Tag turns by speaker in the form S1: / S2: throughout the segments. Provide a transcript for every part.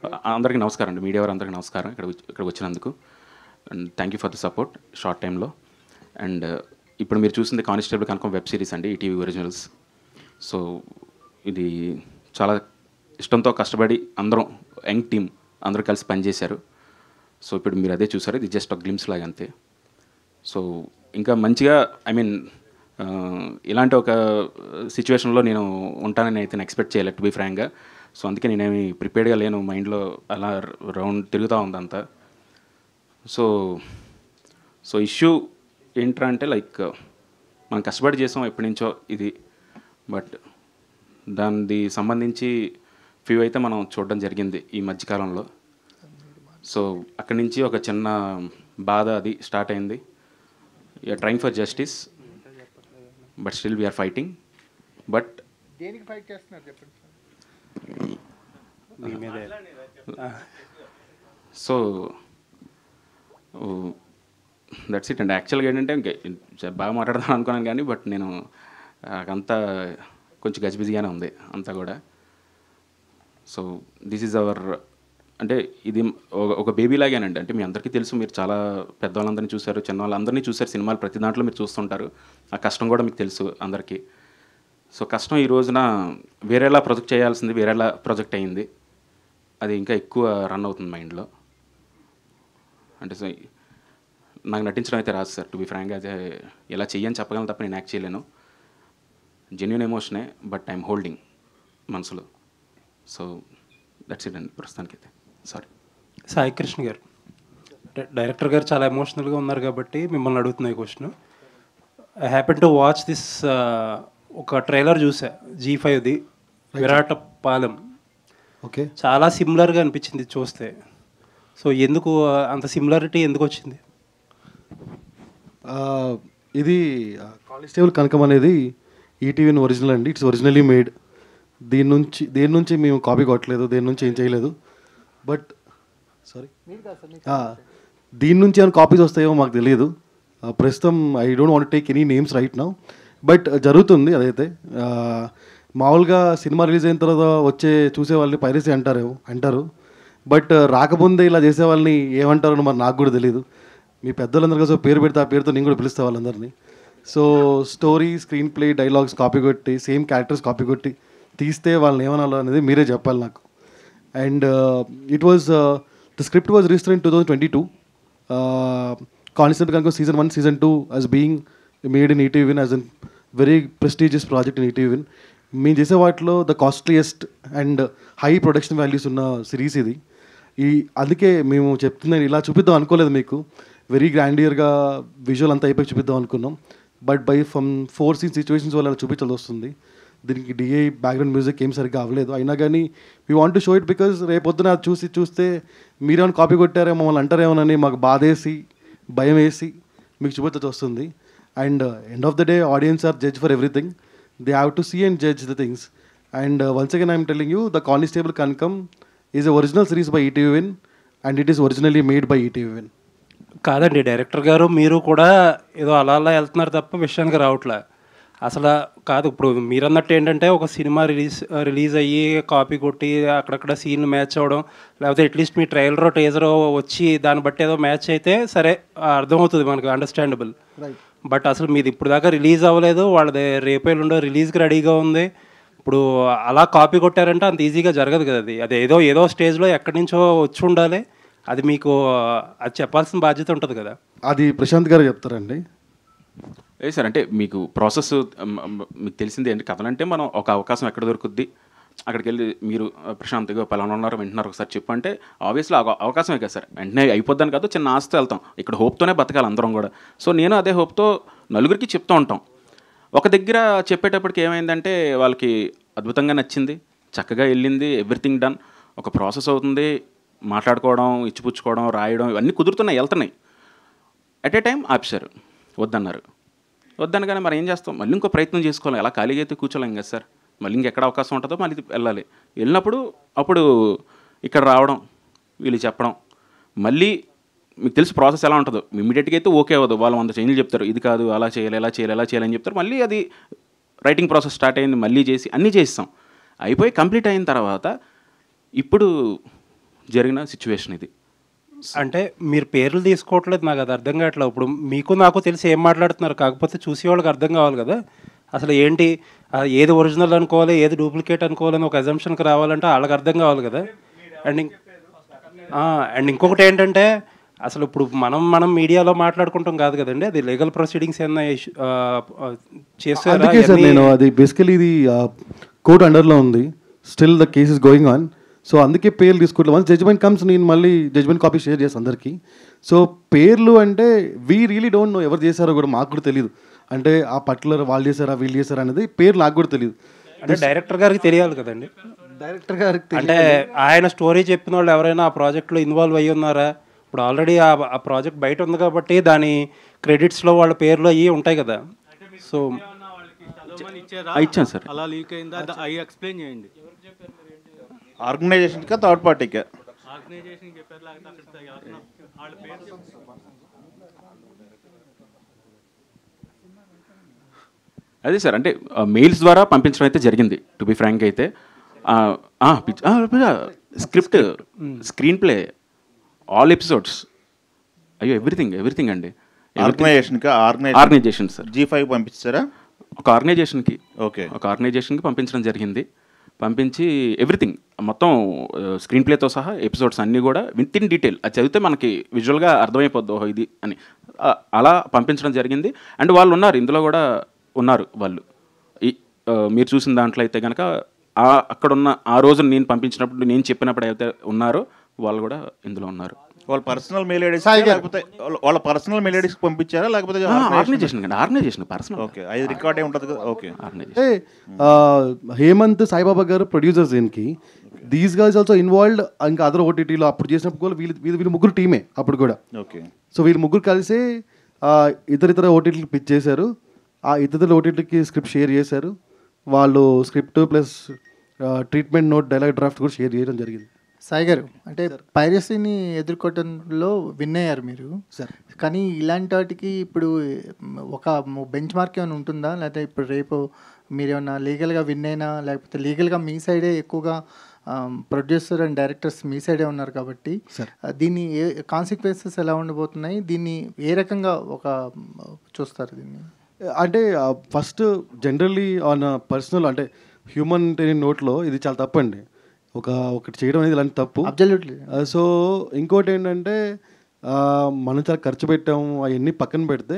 S1: అందరికీ నమస్కారం అండి, మీడియా వారందరికీ నమస్కారం ఇక్కడికి వచ్చినందుకు. And thank you for the support short టైంలో. అండ్ ఇప్పుడు మీరు చూసింది కానిస్టేబుల్ కనకం వెబ్ సిరీస్ అండి, ఈటీవీ ఒరిజినల్స్. సో ఇది చాలా ఇష్టంతో కష్టపడి అందరం యంగ్ టీమ్ అందరూ కలిసి పనిచేశారు. సో ఇప్పుడు మీరు అదే చూసారు, ఇది జస్ట్ ఒక గ్లిమ్స్ లాగా అంతే. సో ఇంకా మంచిగా ఇలాంటి ఒక సిచ్యువేషన్లో నేను ఉంటానని అయితే నేను ఎక్స్పెక్ట్ చేయలేదు, టు బీ ఫ్రాంక్గా. సో అందుకే నేనేమి ప్రిపేర్డ్గా లేను, మైండ్లో అలా రౌండ్ తిరుగుతూ ఉందంతా. సో ఇష్యూ ఏంట్రా అంటే లైక్ మనం కష్టపడి చేసాం ఎప్పటి నుంచో ఇది, బట్ దానికి సంబంధించి ఫ్యూ అయితే మనం చూడడం జరిగింది ఈ మధ్యకాలంలో. సో అక్కడి నుంచి ఒక చిన్న బాధ అది స్టార్ట్ అయింది. You're trying for justice, but still we're fighting. But
S2: దేనికి ఫైట్ చేస్తున్నారు చెప్పండి సార్.
S1: సో దట్స్ ఇట్ అండి. యాక్చువల్గా ఏంటంటే బాగా మాట్లాడదాం అనుకున్నాను కానీ బట్ నేను అంతా కొంచెం గజిబిజిగానే ఉంది అంతా కూడా. సో దిస్ ఈజ్ అవర్, అంటే ఇది ఒక బేబీ లాగానండి. అంటే మీ అందరికీ తెలుసు, మీరు చాలా పెద్దవాళ్ళందరినీ చూశారు, చిన్నవాళ్ళందరినీ చూశారు, సినిమాలు ప్రతి దాంట్లో మీరు చూస్తుంటారు. ఆ కష్టం కూడా మీకు తెలుసు అందరికీ. సో కష్టం ఈ రోజున వేరేలా ప్రొజెక్ట్ చేయాల్సింది వేరేలా ప్రొజెక్ట్ అయ్యింది. అది ఇంకా ఎక్కువ రన్ అవుతుంది మైండ్లో. అంటే సో నాకు నటించడం అయితే రాదు సార్, టు బీ ఫ్రాంక్గా. అదే ఎలా చెయ్యని చెప్పగలను తప్ప నేను యాక్ట్ చేయలేను. జెన్యూన్ ఎమోషనే, బట్ ఐఎమ్ హోల్డింగ్ మనసులో. సో దట్స్ ఇట్ అండి ప్రస్తుతానికైతే. సారీ.
S3: సాయి కృష్ణ గారు, డైరెక్టర్ గారు చాలా ఎమోషనల్గా ఉన్నారు కాబట్టి మిమ్మల్ని అడుగుతున్న ఈ question. I happen to watch this. ఒక ట్రైలర్ చూసా G5ది, విరాట పాలెం.
S2: ఓకే,
S3: చాలా సిమిలర్గా అనిపించింది చూస్తే. సో ఎందుకు అంత సిమిలారిటీ ఎందుకు వచ్చింది?
S2: ఇది కానిస్టేబుల్ కనకం అనేది ఈటీవీ ఒరిజినల్ అండి. It's originally made. దేని నుంచి మేము కాపీ కొట్టలేదు, దేని నుంచి ఏం చేయలేదు. బట్ సారీ, దీని నుంచి ఏమైనా కాపీస్ వస్తాయో మాకు తెలియదు. ప్రస్తుతం I don't want take any names right now, but జరుగుతుంది అదైతే. మామూలుగా సినిమా రిలీజ్ అయిన తర్వాత చూసే వాళ్ళని పైరసీ అంటారు. బట్ రాకముందే ఇలా చేసే వాళ్ళని ఏమంటారో మరి నాకు కూడా తెలియదు. మీ పెద్దలందరూ కోసం పేరు పెడితే ఆ పేరుతో నేను కూడా పిలుస్తా వాళ్ళందరినీ. So story, screen play, dialogues copy కొట్టి, సేమ్ క్యారెక్టర్స్ కాపీ కొట్టి తీస్తే వాళ్ళని ఏమనాలో అనేది మీరే చెప్పాలి నాకు. And it was the script was registered in 2022. Constable కనుక Season 1, Season 2 as being made in ETV as a very prestigious project in ETV. మేము చేసే వాటిలో the costliest and high production values ఉన్న సిరీస్ ఇది. అందుకే మేము చెప్తున్నాను, ఇలా చూపిద్దాం అనుకోలేదు మీకు. వెరీ గ్రాండియర్గా విజువల్ అంతా అయిపోయి చూపిద్దాం అనుకున్నాం. బట్ ఫ్రమ్ 4 scenes సిచ్యువేషన్స్ వల్ల చూపించాల్సి వస్తుంది. దీనికి డిఐ బ్యాక్గ్రౌండ్ మ్యూజిక్ ఏం సరిగ్గా అవ్వలేదు. అయినా కానీ we want to show it because రేపొద్దున చూస్తే మీరేమైనా కాపీ కొట్టారేమో, మమ్మల్ని అంటారేమోనని మాకు బాధేసి, భయం వేసి మీకు చూపించాల్సి వస్తుంది. And end of the day audience are judge for everything. They have to see and judge the things. And once again, I am telling you, the Constable Kankam is a original series by ETV, and it is originally made by ETV.
S3: కాదండి, director గారు మీరు కూడా ఏదో అలా అలా వెళ్తున్నారు తప్ప విషయానికి రావట్లే అసలు. కాదు, ఇప్పుడు మీరు అన్నట్టు ఏంటంటే ఒక సినిమా రిలీజ్ అయ్యి కాపీ కొట్టి అక్కడక్కడ సీన్లు మ్యాచ్ అవ్వడం, లేకపోతే అట్లీస్ట్ మీ ట్రైలరో టేజరో వచ్చి దాన్ని బట్టి ఏదో మ్యాచ్ అయితే సరే అర్థమవుతుంది మనకు, అండర్స్టాండబుల్. బట్ అసలు మీది ఇప్పుడు దాకా రిలీజ్ అవ్వలేదు, వాళ్ళది రేపేళ్ళుండో రిలీజ్కి రెడీగా ఉంది. ఇప్పుడు అలా కాపీ కొట్టారంటే అంత ఈజీగా జరగదు కదా. అది ఏదో స్టేజ్లో ఎక్కడి నుంచో వచ్చి ఉండాలి. అది మీకు అది చెప్పాల్సిన బాధ్యత ఉంటుంది కదా.
S2: అది ప్రశాంత్ గారు చెప్తారండి.
S1: ఏ సార్, అంటే మీకు ప్రాసెస్ మీకు తెలిసింది ఏంటి, కథలంటే మనం ఒక అవకాశం ఎక్కడ దొరుకుద్ది, అక్కడికి వెళ్ళి మీరు ప్రశాంత్గా పలానా ఉన్నారు వింటున్నారు ఒకసారి చెప్పు అంటే ఆబ్వియస్లీ అవకాశమే కదా సార్. వెంటనే అయిపోద్దని కాదు, చిన్న ఆశతో వెళ్తాం. ఇక్కడ హోప్తోనే బతకాలి అందరం కూడా. సో నేను అదే హోప్తో నలుగురికి చెప్తూ ఉంటాం. ఒక దగ్గర చెప్పేటప్పటికి ఏమైందంటే వాళ్ళకి అద్భుతంగా నచ్చింది, చక్కగా వెళ్ళింది, ఎవ్రీథింగ్ డన్. ఒక ప్రాసెస్ అవుతుంది, మాట్లాడుకోవడం, ఇచ్చిపుచ్చుకోవడం, రాయడం ఇవన్నీ కుదురుతున్నాయి, వెళ్తున్నాయి. అట్ ఏ టైం ఆపిశారు, వద్దనగానే మరి ఏం చేస్తాం, మళ్ళీ ఇంకో ప్రయత్నం చేసుకోవాలి. ఎలా ఖాళీగా అయితే కూర్చోలేం కదా సార్. మళ్ళీ ఇంకెక్కడ అవకాశం ఉంటుందో మళ్ళీ వెళ్ళాలి. వెళ్ళినప్పుడు అప్పుడు ఇక్కడ రావడం, వీళ్ళు చెప్పడం, మళ్ళీ మీకు తెలిసి ప్రాసెస్ ఎలా ఉంటుందో. ఇమీడియట్గా అయితే ఓకే అవ్వదు, వాళ్ళు 100 చేంజ్లు చెప్తారు, ఇది కాదు అలా చేయాలి, ఎలా చేయాలి, ఎలా చేయాలని చెప్తారు. మళ్ళీ అది రైటింగ్ ప్రాసెస్ స్టార్ట్ అయింది, మళ్ళీ చేసి అన్నీ చేస్తాం. అయిపోయి కంప్లీట్ అయిన తర్వాత ఇప్పుడు జరిగిన సిచ్యువేషన్ ఇది.
S3: అంటే మీరు పేర్లు తీసుకోవట్లేదు, నాకు అది అర్థం కావట్లేదు. ఇప్పుడు మీకు నాకు తెలిసి ఏం మాట్లాడుతున్నారు, కాకపోతే చూసే వాళ్ళకి అర్థం కావాలి కదా అసలు ఏంటి, ఏది ఒరిజినల్ అనుకోవాలి ఏది డూప్లికేట్ అనుకోవాలని ఒక అజంప్షన్కి రావాలంటే వాళ్ళకి అర్థం కావాలి కదా. అండ్ ఇంకొకటి ఏంటంటే అసలు ఇప్పుడు మనం మీడియాలో మాట్లాడుకుంటాం కాదు కదండి, అది లీగల్ ప్రొసీడింగ్స్ ఏమన్నా చేస్తారా?
S2: అందుకే సార్ నేను అది బేసికలీ ఇది కోర్ట్ అండర్లో ఉంది, still the case is going on. So అందుకే పేర్లు తీసుకోవట్లేదు. వన్స్ జడ్జ్మెంట్ కమ్స్ నేను మళ్ళీ జడ్జ్మెంట్ కాపీ షేర్ చేస్తాను అందరికీ. సో పేర్లు అంటే వీ రియలీ డోంట్ నో ఎవరు చేశారో కూడా మాకు కూడా తెలియదు. అంటే ఆ పర్టికులర్ వాళ్ళు చేశారా వీళ్ళు చేశారా అనేది పేరు నాకు కూడా తెలియదు.
S3: అంటే డైరెక్టర్ గారికి తెలియాలి కదండి.
S2: డైరెక్టర్ గారికి
S3: అంటే ఆయన స్టోరీ చెప్పిన వాళ్ళు ఎవరైనా ఆ ప్రాజెక్ట్లో ఇన్వాల్వ్ అయ్యి ఉన్నారా? ఇప్పుడు ఆల్రెడీ ఆ ప్రాజెక్ట్ బయట ఉంది కాబట్టి దాని క్రెడిట్స్లో వాళ్ళ పేర్లు అవి ఉంటాయి కదా. సో
S1: ఇచ్చాను సార్.
S4: అలా లీక్ అయిందా అవి ఎక్స్ప్లెయిన్ చేయండి.
S5: ఆర్గనైజేషన్కా థర్డ్ పార్టీకా?
S4: ఆర్గనైజేషన్ చెప్పారు లేకపోతే వాళ్ళ పేరు
S1: అదే సార్, అంటే మెయిల్స్ ద్వారా పంపించడం అయితే జరిగింది. టు బి ఫ్రాంక్ అయితే script, screen play, all episodes, అయ్యో ఎవ్రీథింగ్ అండి. Organisation sir.
S5: G5 పంపించారా?
S1: ఒక ఆర్గనైజేషన్కి పంపించడం జరిగింది. పంపించి ఎవ్రీథింగ్ మొత్తం స్క్రీన్ ప్లేతో సహా ఎపిసోడ్స్ అన్నీ కూడా విత్ ఇన్ డీటెయిల్ అది చదివితే మనకి విజువల్గా అర్థమైపోద్ది ఓహో ఇది అని, అలా పంపించడం జరిగింది. అండ్ వాళ్ళు ఉన్నారు ఇందులో కూడా ఉన్నారు వాళ్ళు. మీరు చూసిన దాంట్లో అయితే కనుక అక్కడున్న ఆ రోజు నేను పంపించినప్పుడు నేను చెప్పినప్పుడు అయితే ఉన్నారో వాళ్ళు కూడా ఇందులో ఉన్నారు.
S5: వాళ్ళ పర్సనల్ మెయిల్ ఐడీస్ లేకపోతే వాళ్ళ పర్సనల్ మెయిల్ ఐడీస్ పంపించారా లేకపోతే
S1: ఆర్గనైజేషన్ పర్సనల్?
S5: ఓకే, అది రికార్డ్ అయి ఉంటుంది కదా. ఓకే,
S2: హేమంత్ సాయిబాబా గారు ప్రొడ్యూసర్స్ దీనికి. These guys also involved. ఇంకా అదర్ ఓటీటీలో అప్పుడు చేసినప్పుడు కూడా వీళ్ళు ముగ్గురు టీమే అప్పుడు కూడా.
S5: ఓకే,
S2: సో వీళ్ళు ముగ్గురు కలిసి ఇతర ఓటీటీలు పిచ్ చేశారు. ఆ ఇతర ఓటీటీకి స్క్రిప్ట్ షేర్ చేశారు. వాళ్ళు script plus treatment note dialogue draft కూడా షేర్ చేయడం జరిగింది.
S6: సాయి గారు, అంటే పైరసీని ఎదుర్కోవటంలో విన్ అయ్యారు మీరు
S2: సార్.
S6: కానీ ఇలాంటి వాటికి ఇప్పుడు ఒక బెంచ్ మార్క్ ఏమైనా ఉంటుందా? లేకపోతే ఇప్పుడు రేపు మీరు ఏమన్నా లీగల్గా విన్ అయినా, లేకపోతే లీగల్గా మీ సైడే ఎక్కువగా ప్రొడ్యూసర్ అండ్ డైరెక్టర్స్ మీ సైడే ఉన్నారు కాబట్టి దీన్ని కాన్సిక్వెన్సెస్ ఎలా ఉండబోతున్నాయి? దీన్ని ఏ రకంగా చూస్తారు దీన్ని?
S2: అంటే ఫస్ట్ జనరల్లీ ఆన్ పర్సనల్ అంటే హ్యూమన్ నోట్లో ఇది చాలా తప్పండి. ఒకటి చేయడం అనేది ఇలాంటి తప్పు.
S6: అబ్జల్యూట్లీ.
S2: సో ఇంకోటి ఏంటంటే మనం చాలా ఖర్చు పెట్టాము అవన్నీ పక్కన పెడితే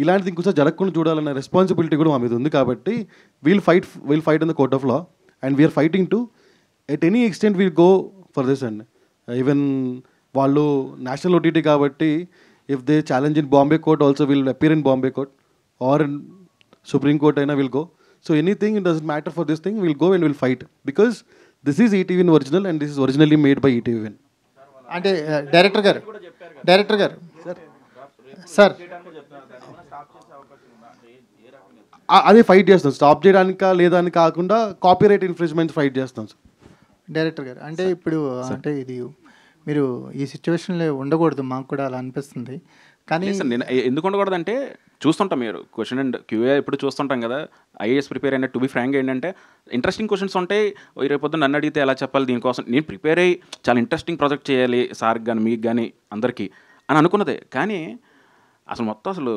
S2: ఇలాంటిది ఇంకోసారి జరగకుండా చూడాలన్న రెస్పాన్సిబిలిటీ కూడా మా మీద ఉంది. కాబట్టి we'll fight in the court of law and we are fighting to at any extent we'll go for this అండి. ఈవెన్ వాళ్ళు నేషనల్ ఓటీటీ కాబట్టి if they challenge in Bombay court also will appear in Bombay court or in Supreme Court అయినా will go. So anything it doesn't matter for this thing will go and will fight because this is ETV original and this is originally made by ETV.
S6: అంటే director గారు sir
S2: అదే fight చేస్తాం. Stop చేయడానికా లేదా అని కాకుండా copyright infringement fight చేస్తాం sir.
S6: Director గారు, అంటే ఇప్పుడు అంటే ఇది మీరు ఈ సిచ్యువేషన్లో ఉండకూడదు, మాకు కూడా అలా అనిపిస్తుంది. కానీ
S1: నేను ఎందుకు ఉండకూడదు అంటే చూస్తుంటాం, మీరు క్వశ్చన్ అండ్ క్యూఏ ఇప్పుడు చూస్తుంటాం కదా. ఐఏఎస్ ప్రిపేర్ అయినా టు బి ఫ్రాంక్ ఏంటంటే ఇంట్రెస్టింగ్ క్వశ్చన్స్ ఉంటాయి. రేపొద్దు నన్ను అడిగితే ఎలా చెప్పాలి, దీనికోసం నేను ప్రిపేర్ అయ్యి చాలా ఇంట్రెస్టింగ్ ప్రాజెక్ట్ చేయాలి సార్కి కానీ మీకు కానీ అందరికీ అని అనుకున్నదే. కానీ అసలు మొత్తం అసలు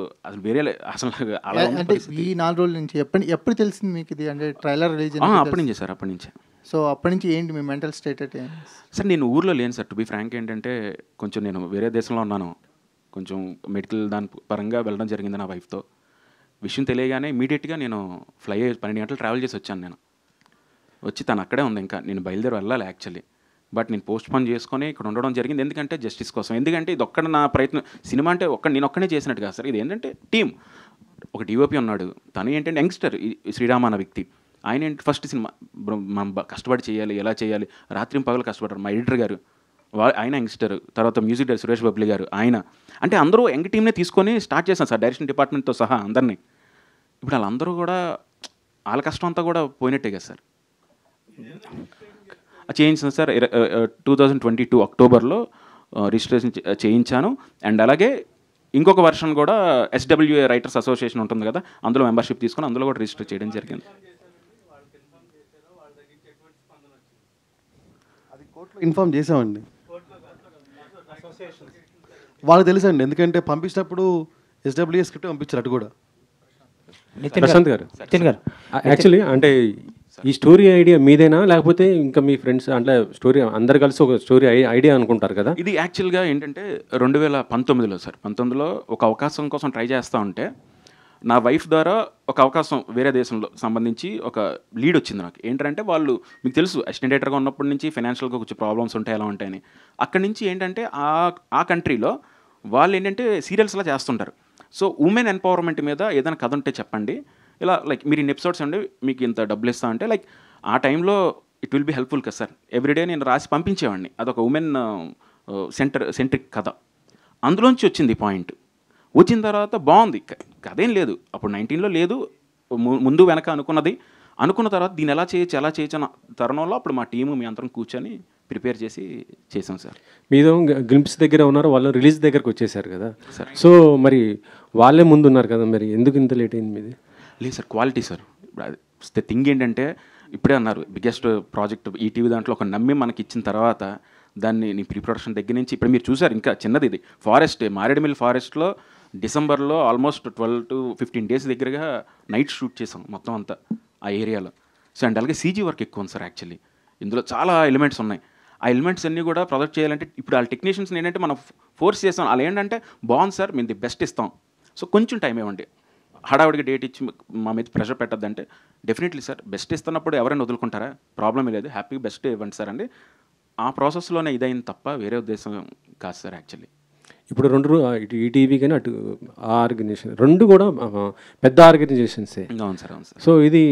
S1: వేరే అసలు అలా
S6: అంటే ఈ 4 రోజుల నుంచి ఎప్పుడు తెలిసింది మీకు ఇది? అంటే ట్రైలర్ రిలీజ్
S1: అప్పటి నుంచే సార్, అప్పటి నుంచే.
S6: సో అప్పటి నుంచి ఏంటి మీ మెంటల్ స్టేట్ అంటే?
S1: సార్ నేను ఊర్లో లేను సార్. టు బి ఫ్రాంక్ ఏంటంటే కొంచెం నేను వేరే దేశంలో ఉన్నాను. కొంచెం మెడికల్ దాని పరంగా వెళ్ళడం జరిగింది నా వైఫ్తో. విషయం తెలియగానే ఇమీడియట్గా నేను ఫ్లై 12 గంటలు ట్రావెల్ చేసి వచ్చాను. నేను వచ్చి తను అక్కడే ఉంది. ఇంకా నేను బయలుదేరి వెళ్ళాలి యాక్చువల్లీ, బట్ నేను పోస్ట్ పోన్ చేసుకొని ఇక్కడ ఉండడం జరిగింది. ఎందుకంటే జస్టిస్ కోసం. ఎందుకంటే ఇది ఒక్కడ నా ప్రయత్నం. సినిమా అంటే నేను ఒక్కనే చేసినట్టు కాదు సార్. ఇది ఏంటంటే టీమ్. ఒక డిఓపి ఉన్నాడు, తను ఏంటంటే యంగ్స్టర్ శ్రీరామ్ అన్న వ్యక్తి. ఆయన ఏంటి ఫస్ట్ సినిమా మనం కష్టపడి చేయాలి, ఎలా చేయాలి, రాత్రి పగలు కష్టపడ్డారు. మా ఎడిటర్ గారు ఆయన యంగ్స్టర్. తర్వాత మ్యూజిక్ డైరెక్టర్ సురేష్ బబ్లి గారు ఆయన. అంటే అందరూ యంగ్ టీమ్నే తీసుకొని స్టార్ట్ చేశాను సార్, డైరెక్షన్ డిపార్ట్మెంట్తో సహా అందరినీ. ఇప్పుడు వాళ్ళందరూ కూడా వాళ్ళ కష్టం అంతా కూడా పోయినట్టే కదా సార్. చేయించాను సార్. 2022 అక్టోబర్లో రిజిస్ట్రేషన్ చేయించాను. అండ్ అలాగే ఇంకొక వర్షన్ కూడా SWA రైటర్స్ అసోసియేషన్ ఉంటుంది కదా, అందులో మెంబర్షిప్ తీసుకొని అందులో కూడా రిజిస్టర్ చేయడం జరిగింది.
S2: ఇన్ఫార్మ్ చేసామండి. వాళ్ళకి తెలుసండి, ఎందుకంటే పంపించినప్పుడు SWS స్క్రిప్ట్ పంపించారు అటు కూడా.
S7: ప్రశాంత్ గారు, యాక్చువల్లీ అంటే ఈ స్టోరీ ఐడియా మీదేనా, లేకపోతే ఇంకా మీ ఫ్రెండ్స్ అంటే స్టోరీ అందరు కలిసి ఒక స్టోరీ ఐడియా అనుకుంటారు కదా?
S1: ఇది యాక్చువల్గా ఏంటంటే 2019లో సార్, 19లో ఒక అవకాశం కోసం ట్రై చేస్తూ ఉంటే నా వైఫ్ ద్వారా ఒక అవకాశం వేరే దేశంలో సంబంధించి ఒక లీడ్ వచ్చింది నాకు. ఏంటంటే వాళ్ళు మీకు తెలుసు అసిస్టెంట్ డైరెక్టర్గా ఉన్నప్పటి నుంచి ఫైనాన్షియల్గా కొంచెం ప్రాబ్లమ్స్ ఉంటాయి, ఎలా ఉంటాయని. అక్కడి నుంచి ఏంటంటే ఆ కంట్రీలో వాళ్ళు ఏంటంటే సీరియల్స్లా చేస్తుంటారు. సో ఉమెన్ ఎంపవర్మెంట్ మీద ఏదైనా కథ ఉంటే చెప్పండి, ఇలా లైక్ మీరు ఇన్ని ఎపిసోడ్స్ అండి మీకు ఇంత డబ్బులు ఇస్తా అంటే లైక్ ఆ టైంలో ఇట్ విల్ బి హెల్ప్ఫుల్ కదా సార్. ఎవ్రీడే నేను రాసి పంపించేవాడిని. అదొక ఉమెన్ సెంట్రిక్ కథ. అందులోంచి వచ్చింది పాయింట్. వచ్చిన తర్వాత బాగుంది, కథ ఏం లేదు అప్పుడు 19లో లేదు, ముందు వెనక అనుకున్న తర్వాత దీన్ని ఎలా చేయొచ్చు అన్న తరుణంలో అప్పుడు మా టీము మీ అందరం కూర్చొని ప్రిపేర్ చేసాం సార్.
S7: మీదో గ్లింప్స్ దగ్గర ఉన్నారు, వాళ్ళు రిలీజ్ దగ్గరకు వచ్చేసారు కదా సార్. సో మరి వాళ్ళే ముందు ఉన్నారు కదా, మరి ఎందుకు ఇంత లేట్ అయింది మీది?
S1: లేదు sir, quality sir. The thing ఏంటంటే ఇప్పుడే అన్నారు బిగ్గెస్ట్ ప్రాజెక్ట్ ఈటీవీ దాంట్లో ఒక నమ్మి మనకి ఇచ్చిన తర్వాత దాన్ని నీ ప్రీ ప్రొడక్షన్ దగ్గర నుంచి ఇప్పుడు మీరు చూసారు, ఇంకా చిన్నది ఇది ఫారెస్ట్, మారేడుమిల్లి ఫారెస్ట్లో డిసెంబర్లో ఆల్మోస్ట్ 12 to 15 days దగ్గరగా నైట్ షూట్ చేసాం మొత్తం అంతా ఆ ఏరియాలో. సో అండ్ అలాగే సీజీ వర్క్ ఎక్కువ ఉంది సార్. యాక్చువల్లీ ఇందులో చాలా ఎలిమెంట్స్ ఉన్నాయి. ఆ ఎలిమెంట్స్ అన్నీ కూడా ప్రొజెక్ట్ చేయాలంటే ఇప్పుడు వాళ్ళ టెక్నీషియన్స్ని ఏంటంటే మనం ఫోర్స్ చేస్తాం. వాళ్ళు ఏంటంటే బాగుంది సార్ మేము ది బెస్ట్ ఇస్తాం, సో కొంచెం టైం ఇవ్వండి, హడావుడికి డేట్ ఇచ్చి మా మీద ప్రెషర్ పెట్టద్దంటే డెఫినెట్లీ సార్ బెస్ట్ ఇస్తున్నప్పుడు ఎవరైనా వదులుకుంటారా, ప్రాబ్లమే లేదు, హ్యాపీ బెస్ట్ ఇవ్వండి సార్ అండి. ఆ ప్రాసెస్లోనే ఇదైంది తప్ప వేరే ఉద్దేశం కాదు సార్. యాక్చువల్లీ
S7: ఇప్పుడు ఇటు ఈటీవీ కానీ అటు ఆ ఆర్గనైజేషన్ రెండు కూడా పెద్ద ఆర్గనైజేషన్సే.
S1: అవును సార్, అవును సార్.
S7: సో ఇది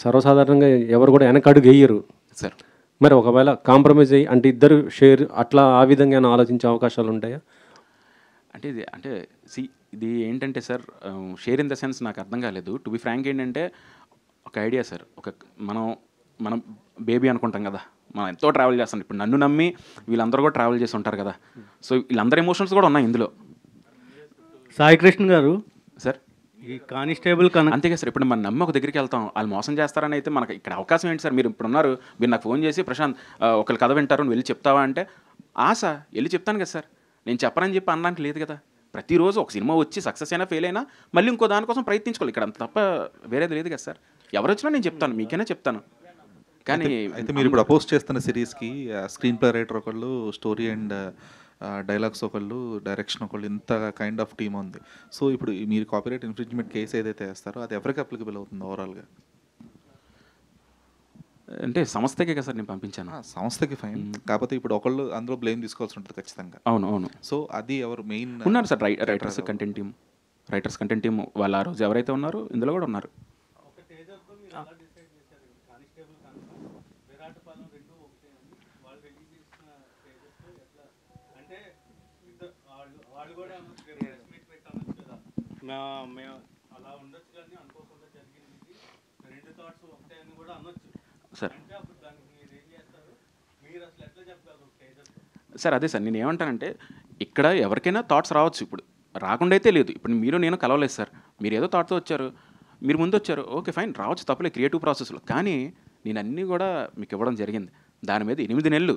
S7: సర్వసాధారణంగా ఎవరు కూడా వెనకడుగు వేయరు
S1: సార్.
S7: మరి ఒకవేళ కాంప్రమైజ్ అయ్యి అంటే ఇద్దరు షేర్ అట్లా ఆ విధంగా ఆలోచించే అవకాశాలు ఉంటాయా?
S1: అంటే ఇది ఏంటంటే sir share in the sense నాకు అర్థం కాలేదు. టు బి ఫ్రాంక్ ఏంటంటే ఒక ఐడియా సార్, మనం బేబీ అనుకుంటాం కదా, మనం ఎంతో ట్రావెల్ చేస్తాం. ఇప్పుడు నన్ను నమ్మి వీళ్ళందరూ కూడా ట్రావెల్ చేసి ఉంటారు కదా, సో వీళ్ళందరూ ఎమోషన్స్ కూడా ఉన్నాయి ఇందులో.
S8: సాయి కృష్ణ గారు
S1: సార్,
S8: ఈ కానిస్టేబుల్
S1: అంతేగా సార్. ఇప్పుడు మనం నమ్మి ఒక దగ్గరికి వెళ్తాం, వాళ్ళు మోసం చేస్తారని అయితే మనకి ఇక్కడ అవకాశం ఏంటి సార్? మీరు ఇప్పుడు ఉన్నారు, మీరు నాకు ఫోన్ చేసి ప్రశాంత్ ఒకళ్ళు కథ వింటారు నువ్వు వెళ్ళి చెప్తావా అంటే ఆశ వెళ్ళి చెప్తాను కదా సార్. నేను చెప్పనని చెప్పి అనడానికి లేదు కదా. ప్రతిరోజు ఒక సినిమా వచ్చి సక్సెస్ అయినా ఫెయిల్ అయినా మళ్ళీ ఇంకో దానికోసం ప్రయత్నించుకోవాలి, ఇక్కడ అంత తప్ప వేరేది లేదు కదా సార్. ఎవరు వచ్చినా నేను చెప్తాను, మీకైనా చెప్తాను. కానీ
S9: అయితే మీరు ఇప్పుడు అపోజ్ చేస్తున్న సిరీస్కి స్క్రీన్ ప్లే రైటర్ ఒకళ్ళు, స్టోరీ అండ్ డైలాగ్స్ ఒకళ్ళు, డైరెక్షన్ ఒకళ్ళు, ఇంత కైండ్ ఆఫ్ టీమ్ ఉంది. సో ఇప్పుడు మీరు కాపీరైట్ ఇన్ఫ్రింజ్మెంట్ కేసు ఏదైతే వేస్తారో అది ఎవరికి అప్లికబుల్ అవుతుంది ఓవరాల్గా?
S1: అంటే సంస్థకే కదా సార్ నేను పంపించాను.
S9: సంస్థకి ఫైన్, కాకపోతే ఇప్పుడు ఒకళ్ళు అందులో బ్లేమ్ తీసుకోవాల్సి ఉంటుంది ఖచ్చితంగా.
S1: అవును.
S9: సో అది ఎవరు మెయిన్
S1: ఉన్నారు సార్? రైటర్స్ కంటెంట్ టీమ్ వాళ్ళు ఆ రోజు ఎవరైతే ఉన్నారో ఇందులో కూడా ఉన్నారు. సార్ అదే సార్ నేను ఏమంటానంటే ఇక్కడ ఎవరికైనా థాట్స్ రావచ్చు, ఇప్పుడు రాకుండా అయితే లేదు. ఇప్పుడు మీరు నేను కలవలేదు సార్, మీరు ఏదో థాట్తో వచ్చారు, మీరు ముందు వచ్చారు, ఓకే ఫైన్, రావచ్చు తప్పలే క్రియేటివ్ ప్రాసెస్లో. కానీ నేను అన్నీ కూడా మీకు ఇవ్వడం జరిగింది. దాని మీద 8 నెలలు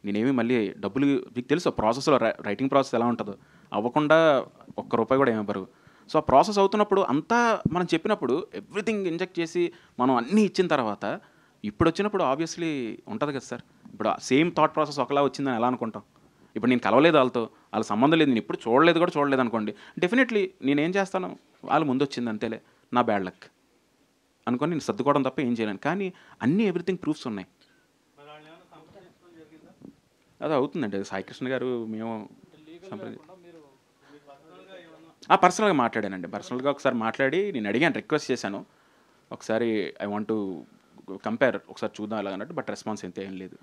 S1: నేనేమి మళ్ళీ డబ్బులు మీకు తెలుసు ప్రాసెస్లో రైటింగ్ ప్రాసెస్ ఎలా ఉంటుందో, అవ్వకుండా ₹1 కూడా ఏమివ్వరు. సో ఆ ప్రాసెస్ అవుతున్నప్పుడు అంతా మనం చెప్పినప్పుడు ఎవ్రీథింగ్ ఇంజెక్ట్ చేసి మనం అన్నీ ఇచ్చిన తర్వాత ఇప్పుడు వచ్చినప్పుడు ఆబ్వియస్లీ ఉంటుంది కదా సార్. ఇప్పుడు సేమ్ థాట్ ప్రాసెస్ ఒకలా వచ్చిందని ఎలా అనుకుంటాం? ఇప్పుడు నేను కలవలేదు వాళ్ళ సంబంధం లేదు, నేను ఇప్పుడు చూడలేదు అనుకోండి, డెఫినెట్లీ నేనేం చేస్తాను, వాళ్ళు ముందు వచ్చింది అంతేలే, నా బ్యాడ్ లక్ అనుకొని నేను సర్దుకోవడం తప్ప ఏం చేయలేను. కానీ అన్నీ ఎవ్రీథింగ్ ప్రూఫ్స్ ఉన్నాయి. అది అవుతుందండి. సాయి కృష్ణ గారు మేము పర్సనల్గా మాట్లాడానండి. పర్సనల్గా ఒకసారి మాట్లాడి నేను అడిగాను, రిక్వెస్ట్ చేశాను, ఒకసారి ఐ వాంట్ టు కంపేర్, ఒకసారి చూద్దాం అలా అన్నట్టు. బట్ రెస్పాన్స్ అయితే ఏం లేదు.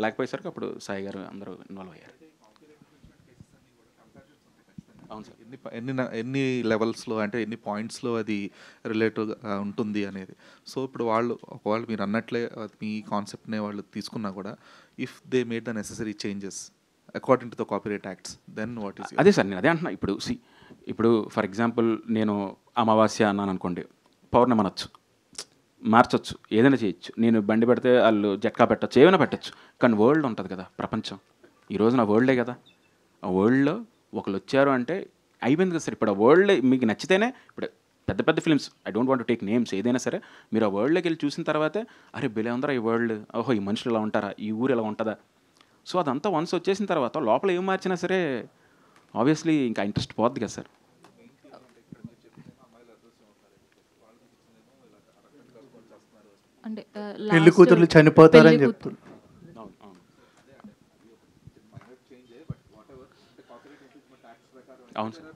S1: లేకపోయేసరికి అప్పుడు సాయి గారు అందరూ ఇన్వాల్వ్ అయ్యారు. అవును సార్.
S9: ఎన్ని లెవెల్స్లో అంటే ఎన్ని పాయింట్స్లో అది రిలేటివ్గా ఉంటుంది అనేది. సో ఇప్పుడు ఒకవేళ మీరు అన్నట్లే మీ కాన్సెప్ట్నే వాళ్ళు తీసుకున్నా కూడా if they made the necessary changes according to the copyright acts then what is?
S1: అదే సార్ నేను అదే అంటున్నా. ఇప్పుడు ఫర్ ఎగ్జాంపుల్ నేను అమావాస్య అన్నాను అనుకోండి, పౌర్ణమి అనొచ్చు, మార్చొచ్చు, ఏదైనా చేయొచ్చు. నేను బండి పెడితే వాళ్ళు జట్కా పెట్టచ్చు, ఏమైనా పెట్టచ్చు. కానీ వరల్డ్ ఉంటుంది కదా, ప్రపంచం. ఈరోజు నా వరల్డే కదా. ఆ వరల్డ్లో ఒకళ్ళు వచ్చారు అంటే అయిపోయింది కదా సార్. ఇప్పుడు ఆ వరల్డ్ మీకు నచ్చితేనే, ఇప్పుడు పెద్ద పెద్ద films, I don't want to take names, ఏదైనా సరే మీరు ఆ వరల్డ్లోకి వెళ్ళి చూసిన తర్వాతే అరే బెలే ఉందరా ఈ వరల్డ్, ఓహో ఈ మనుషులు ఇలా ఉంటారా, ఈ ఊరు ఇలా ఉంటుందా. సో అదంతా వన్స్ వచ్చేసిన తర్వాత లోపల ఏం మార్చినా సరే ఆబ్వియస్లీ ఇంకా ఇంట్రెస్ట్ పోద్ది కదా సార్.
S10: అంటే
S6: పెళ్లి కూతుర్లు చనిపోతారని చెప్తున్నారు.
S1: అవును సార్.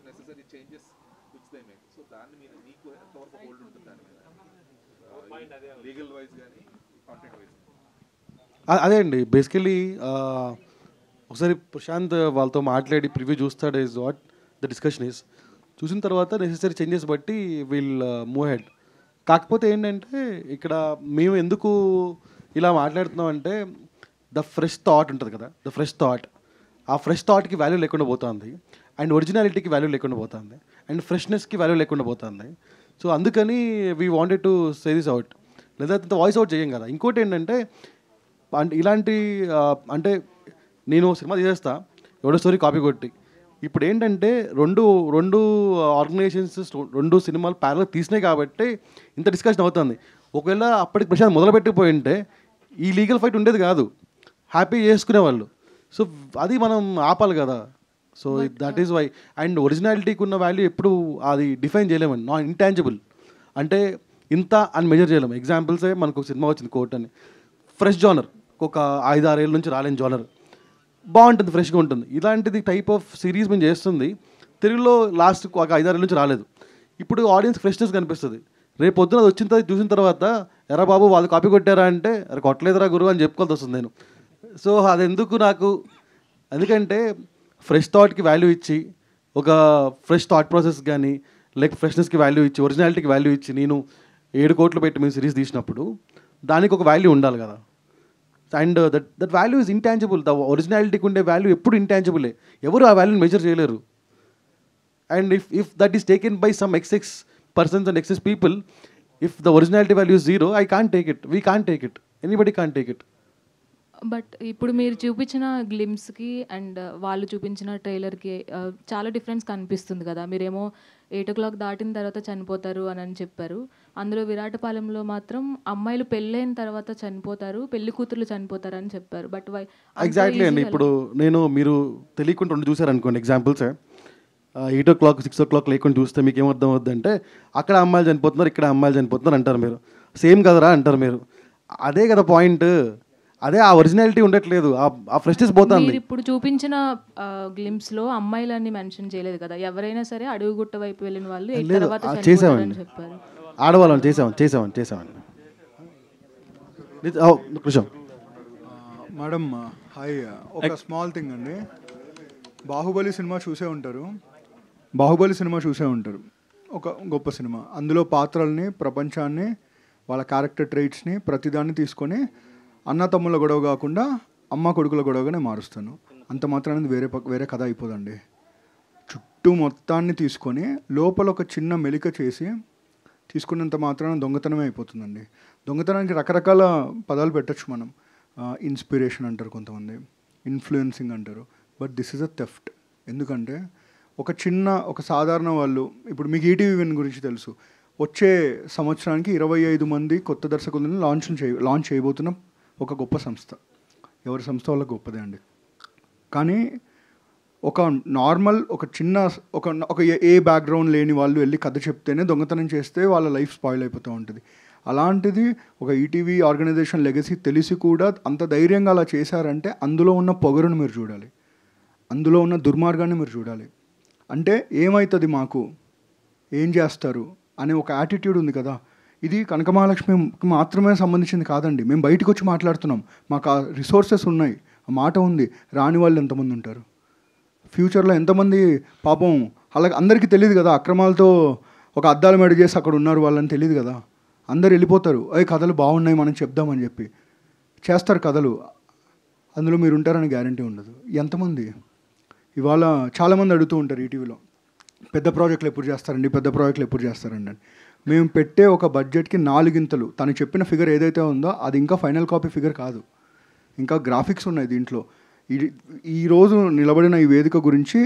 S2: అదే అండి బేసికలీ ఒకసారి ప్రశాంత్ వాళ్ళతో మాట్లాడి ప్రివ్యూ చూస్తాడు is what the discussion is. చూసిన తర్వాత నెసెసరీ చేంజెస్ బట్టి విల్ మూవ్ హెడ్. కాకపోతే ఏంటంటే ఇక్కడ మేము ఎందుకు ఇలా మాట్లాడుతున్నాం అంటే ద ఫ్రెష్ థాట్ ఉంటుంది కదా, ద ఫ్రెష్ థాట్, ఆ ఫ్రెష్ థాట్కి వాల్యూ లేకుండా పోతుంది, అండ్ ఒరిజినాలిటీకి వాల్యూ లేకుండా పోతుంది, అండ్ ఫ్రెష్నెస్కి వాల్యూ లేకుండా పోతుంది. సో అందుకని we wanted to say this out, లేదా వాయిస్ అవుట్ చేయం కదా. ఇంకోటి ఏంటంటే అంటే ఇలాంటి అంటే నేను సినిమా తీసేస్తా ఎవడో స్టోరీ కాపీ కొట్టి, ఇప్పుడు ఏంటంటే రెండు ఆర్గనైజేషన్స్ రెండు సినిమాలు ప్యారల్ తీసినాయి కాబట్టి ఇంత డిస్కషన్ అవుతుంది. ఒకవేళ అప్పటికి ప్రశాంత్ మొదలుపెట్టిపోయి ఉంటే ఈ లీగల్ ఫైట్ ఉండేది కాదు, హ్యాపీ చేసుకునేవాళ్ళు. సో అది మనం ఆపాలి కదా. So that is why. And ఒరిజినాలిటీకి ఉన్న వాల్యూ ఎప్పుడు అది డిఫైన్ చేయలేమండి, నాన్ ఇంటాంజిబుల్ అంటే ఇంత అని మెజర్ చేయలేము. ఎగ్జాంపుల్సే మనకు ఒక సినిమా వచ్చింది కోర్ట్ అని, ఫ్రెష్ జానర్, ఒక 5-6 ఏళ్ళ నుంచి రాలేని జానర్, బాగుంటుంది, ఫ్రెష్గా ఉంటుంది. ఇలాంటిది టైప్ ఆఫ్ సిరీస్ మేము చేస్తుంది తెలుగులో లాస్ట్ ఒక 5-6 ఏళ్ళ నుంచి రాలేదు. ఇప్పుడు ఆడియన్స్ ఫ్రెష్నెస్ కనిపిస్తుంది. రేపు పొద్దున అది వచ్చిన తర్వాత చూసిన తర్వాత ఎరా బాబు వాళ్ళు కాపీ కొట్టారా అంటే అరే కొట్టలేదురా గురువు అని చెప్పుకోవాల్సి వస్తుంది నేను. సో అది ఎందుకు నాకు, ఎందుకంటే ఫ్రెష్ థాట్కి వాల్యూ ఇచ్చి, ఒక ఫ్రెష్ థాట్ ప్రాసెస్ కానీ లైక్ ఫ్రెష్నెస్కి వాల్యూ ఇచ్చి, ఒరిజినాలిటీకి వాల్యూ ఇచ్చి నేను 7 కోట్లు పెట్టి మేము సిరీస్ తీసినప్పుడు దానికి ఒక వాల్యూ ఉండాలి కదా. And that value is intangible. The ఒరిజినాలిటీకి ఉండే వాల్యూ ఎప్పుడు ఇంటాంజిబులే, ఎవరు ఆ వాల్యూని మెజర్ చేయలేరు. And if that is taken by some XX persons and XX people, if the originality value is 0, I can't take it, we can't take it, anybody can't take it.
S10: But ఇప్పుడు మీరు చూపించిన గ్లిమ్స్కి and వాళ్ళు చూపించిన ట్రైలర్కి చాలా difference కనిపిస్తుంది కదా. మీరేమో 8 o'clock దాటిన తర్వాత చనిపోతారు అని చెప్పారు. అందులో విరాటపాలెంలో మాత్రం అమ్మాయిలు పెళ్ళైన తర్వాత చనిపోతారు, పెళ్లి కూతుర్లు చనిపోతారు అని చెప్పారు. బట్
S2: ఎగ్జాక్ట్లీ అండి. ఇప్పుడు మీరు తెలియకుండా రెండు చూసారనుకోండి ఎగ్జాంపుల్స్, 8 o'clock 6 o'clock లేకుండా చూస్తే మీకు ఏమర్థం అవుద్దంటే అక్కడ అమ్మాయిలు చనిపోతున్నారు, ఇక్కడ అమ్మాయిలు చనిపోతున్నారు అంటారు మీరు. సేమ్ కదరా అంటారు మీరు. అదే కదా పాయింట్, అదే ఆ ఒరిజినాలిటీ ఉండట్లేదు, ఆ ఫ్రెష్నెస్ పోతుంది.
S10: మీరు ఇప్పుడు చూపించిన గ్లిమ్స్లో అమ్మాయిలని మెన్షన్ చేయలేదు కదా. ఎవరైనా సరే అడుగుగుట్ట వైపు వెళ్ళిన వాళ్ళు
S2: చేసామండి, ఆడవాళ్ళని చేసామండి. కృష్ణ
S11: మేడం హాయ్, ఒక స్మాల్ థింగ్ అండి. బాహుబలి సినిమా చూసే ఉంటారు. ఒక గొప్ప సినిమా. అందులో పాత్రల్ని, ప్రపంచాన్ని, వాళ్ళ క్యారెక్టర్ ట్రైట్స్ని ప్రతిదాన్ని తీసుకొని అన్న తమ్ముళ్ళ గొడవ కాకుండా అమ్మ కొడుకుల గొడవగానే మారుస్తాను. అంత మాత్రాన్ని వేరే కథ అయిపోదండి. చుట్టూ మొత్తాన్ని తీసుకొని లోపల ఒక చిన్న మెలిక చేసి తీసుకున్నంత మాత్రాన దొంగతనమే అయిపోతుందండి. దొంగతనానికి రకరకాల పదాలు పెట్టచ్చు మనం. ఇన్స్పిరేషన్ అంటారు కొంతమంది, ఇన్ఫ్లుయెన్సింగ్ అంటారు. But this is a theft. ఎందుకంటే ఒక సాధారణ వాళ్ళు, ఇప్పుడు మీకు ఈటీవీ విన్ గురించి తెలుసు, వచ్చే సంవత్సరానికి 25 మంది కొత్త దర్శకులను లాంచ్ చేయబోతున్న ఒక గొప్ప సంస్థ. ఎవరి సంస్థ వాళ్ళకి గొప్పదే అండి. కానీ ఒక నార్మల్ ఒక ఏ బ్యాక్గ్రౌండ్ లేని వాళ్ళు వెళ్ళి కథ చెప్తేనే దొంగతనం చేస్తే వాళ్ళ లైఫ్ స్పాయిల్ అయిపోతూ ఉంటుంది. అలాంటిది ఒక ఈటీవీ ఆర్గనైజేషన్ లెగసీ తెలిసి కూడా అంత ధైర్యంగా అలా చేశారంటే అందులో ఉన్న పొగరును మీరు చూడాలి, అందులో ఉన్న దుర్మార్గాన్ని మీరు చూడాలి. అంటే ఏమవుతుంది, మాకు ఏం చేస్తారు అనే ఒక యాటిట్యూడ్ ఉంది కదా. ఇది కనకమహాలక్ష్మికి మాత్రమే సంబంధించింది కాదండి. మేము బయటకు వచ్చి మాట్లాడుతున్నాం, మాకు ఆ రిసోర్సెస్ ఉన్నాయి, ఆ మాట ఉంది. రాని వాళ్ళు ఎంతమంది ఉంటారు ఫ్యూచర్లో, ఎంతమంది పాపం అలాగే అందరికీ తెలియదు కదా. అక్రమాలతో ఒక అద్దాల మెడ చేసి అక్కడ ఉన్నారు వాళ్ళని తెలియదు కదా. అందరు వెళ్ళిపోతారు, అవి కథలు బాగున్నాయి మనం చెప్దామని చెప్పి చేస్తారు కథలు. అందులో మీరు ఉంటారని గ్యారంటీ ఉండదు. ఎంతమంది ఇవాళ చాలామంది అడుగుతూ ఉంటారు ఈటీవీలో, పెద్ద ప్రాజెక్టులు ఎప్పుడు చేస్తారండి అని. మేము పెట్టే ఒక బడ్జెట్కి 4 ఇంతలు తను చెప్పిన ఫిగర్ ఏదైతే ఉందో అది ఇంకా ఫైనల్ కాపీ ఫిగర్ కాదు. ఇంకా గ్రాఫిక్స్ ఉన్నాయి దీంట్లో. ఈరోజు నిలబడిన ఈ వేదిక గురించి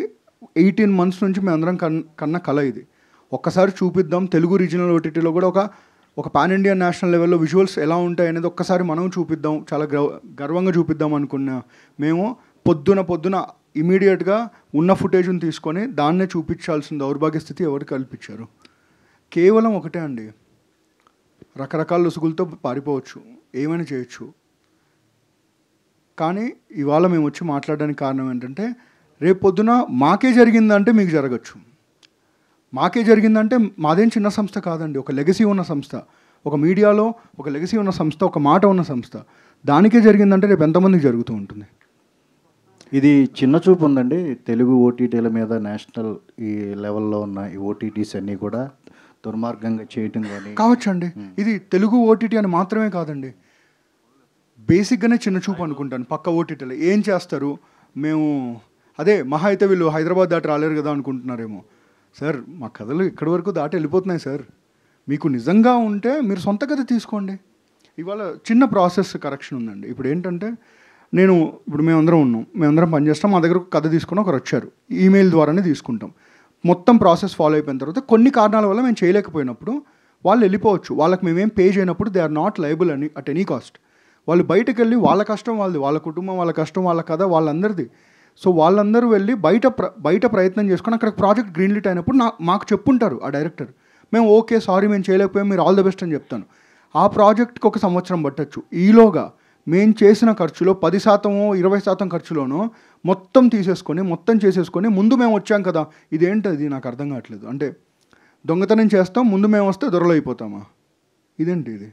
S11: 18 months నుంచి మేమందరం కన్న కళ ఇది. ఒక్కసారి చూపిద్దాం, తెలుగు రీజనల్ ఓటీటీలో కూడా ఒక పాన్ ఇండియా నేషనల్ లెవెల్లో విజువల్స్ ఎలా ఉంటాయి అనేది ఒక్కసారి మనం చూపిద్దాం, చాలా గర్వంగా చూపిద్దాం అనుకున్నా మేము. పొద్దున ఇమీడియట్గా ఉన్న ఫుటేజ్ని తీసుకొని దాన్నే చూపించాల్సిన దౌర్భాగ్య స్థితి ఎవరు కల్పించారు? కేవలం ఒకటే అండి, రకరకాల లొసుగులతో పారిపోవచ్చు, ఏమైనా చేయొచ్చు. కానీ ఇవాళ మేము వచ్చి మాట్లాడడానికి కారణం ఏంటంటే, రేపు పొద్దున మాకే జరిగిందంటే మీకు జరగచ్చు. మాకే జరిగిందంటే మాదేం చిన్న సంస్థ కాదండి, ఒక లెగసీ ఉన్న సంస్థ, ఒక మీడియాలో ఒక లెగసీ ఉన్న సంస్థ, ఒక మాట ఉన్న సంస్థ. దానికే జరిగిందంటే రేపు ఎంతమందికి జరుగుతూ ఉంటుంది?
S12: ఇది చిన్న చూపు ఉందండి తెలుగు ఓటీటీల మీద. నేషనల్ ఈ లెవెల్లో ఉన్న ఈ ఓటీటీస్ అన్నీ కూడా దుర్మార్గంగా చేయటం కానీ
S11: కావచ్చండి. ఇది తెలుగు ఓటీటీ అని మాత్రమే కాదండి, బేసిక్గానే చిన్న చూపు అనుకుంటాను. పక్క ఓటీటీలు ఏం చేస్తారు, మేము అదే మహా అయితే వీళ్ళు హైదరాబాద్ దాటి రాలేరు కదా అనుకుంటున్నారేమో. సార్ మా కథలు ఇక్కడి వరకు దాటి వెళ్ళిపోతున్నాయి సార్. మీకు నిజంగా ఉంటే మీరు సొంత కథ తీసుకోండి. ఇవాళ చిన్న ప్రాసెస్ కరెక్షన్ ఉందండి. ఇప్పుడు ఏంటంటే ఇప్పుడు మేమందరం ఉన్నాం, మేమందరం పనిచేస్తాం, మా దగ్గర కథ తీసుకుని ఒకరు వచ్చారు, ఈమెయిల్ ద్వారానే తీసుకుంటాం. మొత్తం ప్రాసెస్ ఫాలో అయిపోయిన తర్వాత కొన్ని కారణాల వల్ల మేము చేయలేకపోయినప్పుడు వాళ్ళు వెళ్ళిపోవచ్చు. వాళ్ళకి మేమేం పే చేయనప్పుడు they are not liable at any cost. వాళ్ళు బయటకు వెళ్ళి వాళ్ళ కష్టం వాళ్ళది, వాళ్ళ కుటుంబం వాళ్ళ కష్టం, వాళ్ళ కథ వాళ్ళందరిది. సో వాళ్ళందరూ వెళ్ళి బయట ప్రయత్నం చేసుకొని అక్కడ ప్రాజెక్ట్ గ్రీన్లిట్ అయినప్పుడు మాకు చెప్పుంటారు ఆ డైరెక్టర్, మేము ఓకే సారీ మేము చేయలేకపోయాం, మీరు ఆల్ ద బెస్ట్ అని చెప్తాను. ఆ ప్రాజెక్ట్కి 1 సంవత్సరం పట్టచ్చు. ఈలోగా మేము చేసిన ఖర్చులో 10% 20% ఖర్చులోనో మొత్తం చేసేసుకొని ముందు మేము వచ్చాం కదా, ఇదేంటది నాకు అర్థం కావట్లేదు. అంటే దొంగతనం చేస్తాం, ముందు మేము వస్తే దొరలు అయిపోతామా? ఇదేంటి ఇది?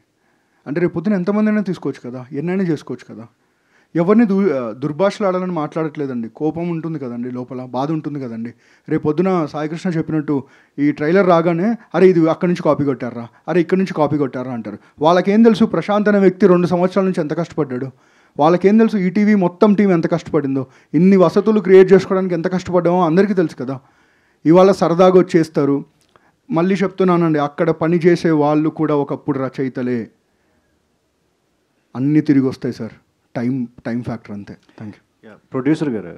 S11: అంటే రేపు పొద్దున ఎంతమంది అయినా తీసుకోవచ్చు కదా, ఎన్నైనా చేసుకోవచ్చు కదా. ఎవరిని దుర్భాషలాడాలని మాట్లాడట్లేదండి. కోపం ఉంటుంది కదండి, లోపల బాధ ఉంటుంది కదండి. రేపు పొద్దున సాయికృష్ణ చెప్పినట్టు ఈ ట్రైలర్ రాగానే అరే ఇది అక్కడి నుంచి కాపీ కొట్టారా, అరే ఇక్కడి నుంచి కాపీ కొట్టారా అంటారు. వాళ్ళకేం తెలుసు ప్రశాంత్ అనే వ్యక్తి 2 సంవత్సరాల నుంచి ఎంత కష్టపడ్డాడు? వాళ్ళకేం తెలుసు ఈటీవీ మొత్తం టీం ఎంత కష్టపడిందో, ఇన్ని వసతులు క్రియేట్ చేసుకోవడానికి ఎంత కష్టపడ్డామో అందరికీ తెలుసు కదా. ఇవాళ సరదాగా వచ్చేస్తారు. మళ్ళీ చెప్తున్నానండి, అక్కడ పని చేసే వాళ్ళు కూడా ఒకప్పుడు రచయితలే. అన్నీ తిరిగి వస్తాయి సార్, టైం ఫ్యాక్టర్ అంతే. Thank you.
S12: ప్రొడ్యూసర్ గారు,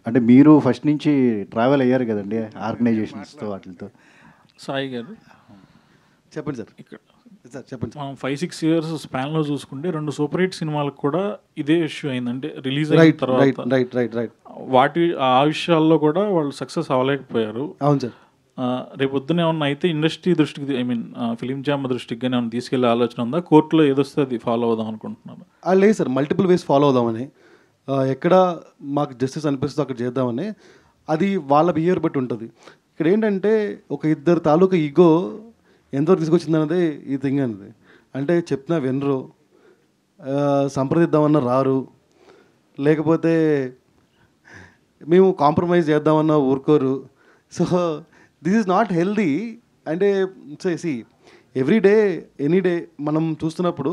S12: అంటే మీరు ఫస్ట్ నుంచి ట్రావెల్ అయ్యారు కదండి ఆర్గనైజేషన్స్తో వాటితో.
S13: సాయి గారు
S2: చెప్పండి సార్. ఇక్కడ సార్ చెప్పండి.
S13: మనం 5-6 years స్పాన్లో చూసుకుంటే 2 సూపర్ హిట్ సినిమాలకు కూడా ఇదే ఇష్యూ అయిందంటే రిలీజ్ అయిన తర్వాత ఆ విషయాల్లో కూడా వాళ్ళు సక్సెస్ అవ్వలేకపోయారు.
S2: అవును సార్.
S13: రేపు పొద్దున ఏమన్నా అయితే ఇండస్ట్రీ దృష్టికి ఫిలిం జామ్ దృష్టికి కానీ ఏమైనా తీసుకెళ్లే ఆలోచన ఉందా? కోర్టులో ఏదొస్తే అది ఫాలో అవుదాం అనుకుంటున్నాను.
S2: లేదు సార్, మల్టిపుల్ వేస్ ఫాలో అవుదామని, ఎక్కడ మాకు జస్టిస్ అనిపిస్తుందో అక్కడ చేద్దామని. అది వాళ్ళ బిహేవియర్ బట్టి ఉంటుంది. ఇక్కడ ఏంటంటే ఒక ఇద్దరు తాలూకా ఈగో ఎంతవరకు తీసుకొచ్చిందన్నది ఈ థింగ్ అనేది. అంటే చెప్పినా వినరు, సంప్రదిద్దామన్నా రారు, లేకపోతే మేము కాంప్రమైజ్ చేద్దామన్నా ఊరుకోరు. So this is not healthy. అంటే see every day any day మనం చూస్తున్నప్పుడు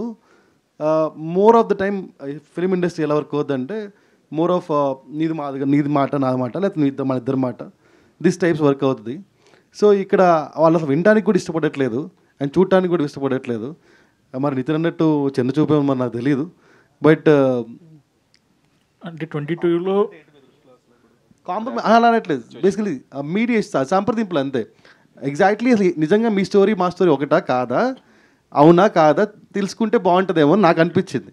S2: more of the time film industry ఎలా వర్క్ అవుతుందంటే మోర్ ఆఫ్ నీది మాట నాది మాట, లేకపోతే మన ఇద్దరి మాట, దిస్ టైప్స్ వర్క్ అవుతుంది. సో ఇక్కడ వాళ్ళు అసలు వినడానికి కూడా ఇష్టపడట్లేదు అండ్ చూడటానికి కూడా ఇష్టపడట్లేదు. మరి నితిన్ అన్నట్టు చిన్న చూపేమో మరి నాకు తెలియదు. బట్
S13: అంటే 22లో
S2: కాంప్రమైజ్ అలా అనట్లేదు. బేసికలీ మీడియా సంప్రదింపులు అంతే. ఎగ్జాక్ట్లీ అసలు నిజంగా మీ స్టోరీ మా స్టోరీ ఒకటా కాదా, అవునా కాదా తెలుసుకుంటే బాగుంటుందేమో అని నాకు అనిపించింది.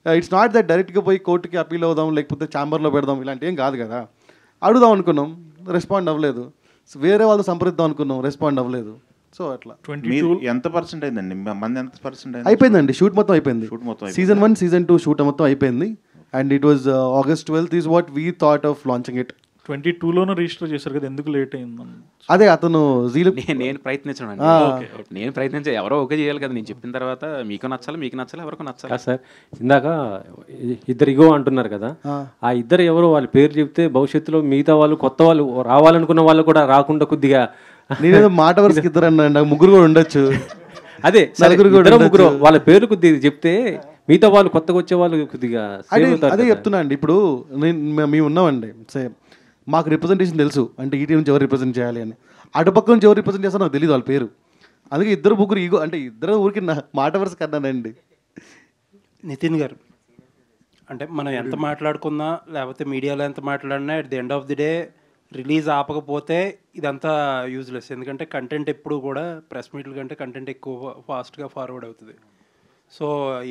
S2: ఇట్స్ నాట్ దట్ డైరెక్ట్గా పోయి కోర్టుకి అప్పీల్ అవుదాం, లేకపోతే ఛాంబర్లో పెడదాం, ఇలాంటివి ఏం కాదు కదా. అడుగుదాం అనుకున్నాం, రెస్పాండ్ అవ్వలేదు. వేరే వాళ్ళు సంప్రదిద్దాం అనుకున్నాం, రెస్పాండ్ అవ్వలేదు. సో అట్లా.
S5: ఎంత పర్సెంట్ అయిందండి? మంది ఎంత పర్సెంట్
S2: అయిపోయిందండి? షూట్ మొత్తం అయిపోయింది. Season 1 Season 2 షూట్ మొత్తం అయిపోయింది. And it was August 12th is what we thought of launching it.
S13: 22లోనే రిజిస్టర్ చేశారు కదా, ఎందుకు లేట్ అయిందని?
S2: అదే అతను
S1: నేను ప్రయత్నించాను. నేను ప్రయత్నించా, ఎవరో ఓకే చేయాలి కదా. నేను చెప్పిన తర్వాత మీకు నచ్చాలి, మీకు నచ్చాలి, ఎవరికి నచ్చాలి.
S7: సార్ ఇందాక ఇద్దరు ఇగో అంటున్నారు కదా, ఆ ఇద్దరు ఎవరో వాళ్ళ పేరు చెప్తే భవిష్యత్తులో మిగతా వాళ్ళు కొత్త వాళ్ళు రావాలనుకున్న వాళ్ళు కూడా రాకుండా కొద్దిగా
S2: నేనేదో మాట వరుసకి ఇద్దరు అన్నా, ముగ్గురు కూడా ఉండొచ్చు.
S7: అదే ముగ్గురు వాళ్ళ పేరు కొద్దిగా చెప్తే మిగతా వాళ్ళు కొత్తగా వచ్చే వాళ్ళు కొద్దిగా
S2: అదే చెప్తున్నా అండి. ఇప్పుడు మేము ఉన్నామండి, మాకు రిప్రజెంటేషన్ తెలుసు, అంటే ఈటీ నుంచి ఎవరు రిప్రజెంట్ చేయాలి అని. అటుపక్క నుంచి ఎవరు రిప్రజెంట్ చేస్తారో నాకు తెలియదు వాళ్ళ పేరు. అందుకే ఇద్దరు ముగ్గురు ఈగో, అంటే ఇద్దరు ఊరికి మాట వరుస కన్నానండి.
S3: నితిన్ గారు, అంటే మనం ఎంత మాట్లాడుకున్నా లేకపోతే మీడియాలో ఎంత మాట్లాడినా at the end of the day release ఆపకపోతే ఇదంతా యూజ్లెస్. ఎందుకంటే కంటెంట్ ఎప్పుడు కూడా ప్రెస్ మీట్ల కంటే కంటెంట్ ఎక్కువ ఫాస్ట్గా ఫార్వర్డ్ అవుతుంది. సో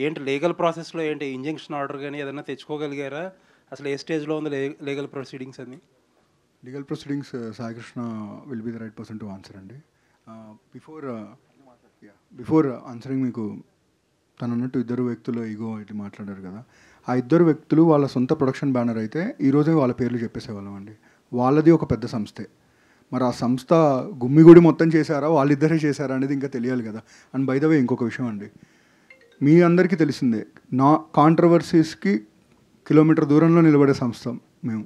S3: ఏంటి లీగల్ ప్రాసెస్లో ఏంటి ఇంజంక్షన్ ఆర్డర్ కానీ ఏదైనా తెచ్చుకోగలిగారా? అసలు ఏ స్టేజ్లో ఉంది లీగల్ ప్రొసీడింగ్స్ అని?
S11: Legal proceedings Saikrishna will be the right person to answer అండి. బిఫోర్ ఆన్సరింగ్ మీకు తను అన్నట్టు ఇద్దరు వ్యక్తులు ఈగో ఇటు మాట్లాడారు కదా, ఆ ఇద్దరు వ్యక్తులు వాళ్ళ సొంత ప్రొడక్షన్ బ్యానర్ అయితే ఈరోజే వాళ్ళ పేర్లు చెప్పేసేవాళ్ళం అండి. వాళ్ళది ఒక పెద్ద సంస్థే. మరి ఆ సంస్థ గుమ్మిగుడి మొత్తం చేశారా వాళ్ళిద్దరే చేశారా అనేది ఇంకా తెలియాలి కదా. అండ్ బై ద వే ఇంకొక విషయం అండి, మీ అందరికీ తెలిసిందే, నా కాంట్రవర్సీస్కి కిలోమీటర్ దూరంలో నిలబడే సంస్థ మేము.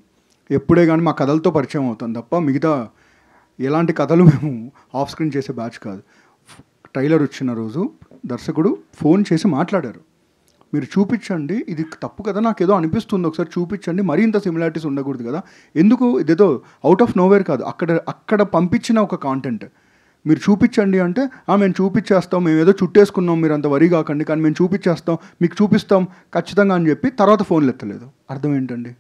S11: ఎప్పుడే కానీ మా కథలతో పరిచయం అవుతాం తప్ప మిగతా ఎలాంటి కథలు మేము ఆఫ్ స్క్రీన్ చేసే బ్యాచ్ కాదు. ట్రైలర్ వచ్చిన రోజు దర్శకుడు ఫోన్ చేసి మాట్లాడారు, మీరు చూపించండి, ఇది తప్పు కదా, నాకు ఏదో అనిపిస్తుంది, ఒకసారి చూపించండి, మరీ ఇంత సిమిలారిటీస్ ఉండకూడదు కదా, ఎందుకు ఇదేదో అవుట్ ఆఫ్ నోవేర్ కాదు, అక్కడ పంపించిన ఒక కాంటెంట్ మీరు చూపించండి అంటే, మేము చూపించేస్తాం, మేము ఏదో చుట్టేసుకున్నాం, మీరు అంత వరి కాకండి, కానీ మేము చూపించేస్తాం, మీకు చూపిస్తాం ఖచ్చితంగా అని చెప్పి తర్వాత ఫోన్లు ఎత్తలేదు. అర్థం ఏంటండి?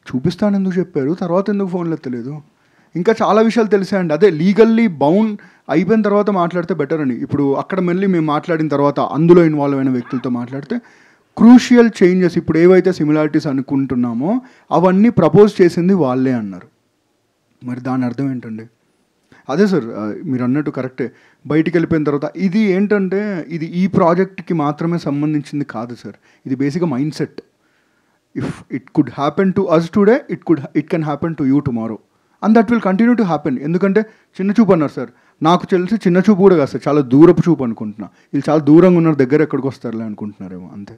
S11: చూపిస్తాను ఎందుకు చెప్పారు, తర్వాత ఎందుకు ఫోన్లు ఎత్తలేదు? ఇంకా చాలా విషయాలు తెలిసాయండి. అదే లీగల్లీ బౌండ్ అయిపోయిన తర్వాత మాట్లాడితే బెటర్ అని. ఇప్పుడు అక్కడ మళ్ళీ మేము మాట్లాడిన తర్వాత అందులో ఇన్వాల్వ్ అయిన వ్యక్తులతో మాట్లాడితే క్రూషియల్ చేంజెస్, ఇప్పుడు ఏవైతే సిమిలారిటీస్ అనుకుంటున్నామో అవన్నీ ప్రపోజ్ చేసింది వాళ్ళే అన్నారు. మరి దాని అర్థం ఏంటండి? అదే సార్ మీరు అన్నట్టు కరెక్టే, బయటికి వెళ్ళిపోయిన తర్వాత ఇది ఏంటంటే ఇది ఈ ప్రాజెక్ట్కి మాత్రమే సంబంధించింది కాదు సార్, ఇది బేసిక్గా mind set. If it could happen to us today, it can happen to you tomorrow, and that will continue to happen. ఎందుకంటే చిన్న చూపు అన్నారు సార్, నాకు తెలిసి చిన్న చూపు కూడా కాదు సార్, చాలా దూరపు చూపు అనుకుంటున్నా. వీళ్ళు చాలా దూరంగా ఉన్నారు, దగ్గర ఎక్కడికి వస్తారులే అనుకుంటున్నారేమో అంతే.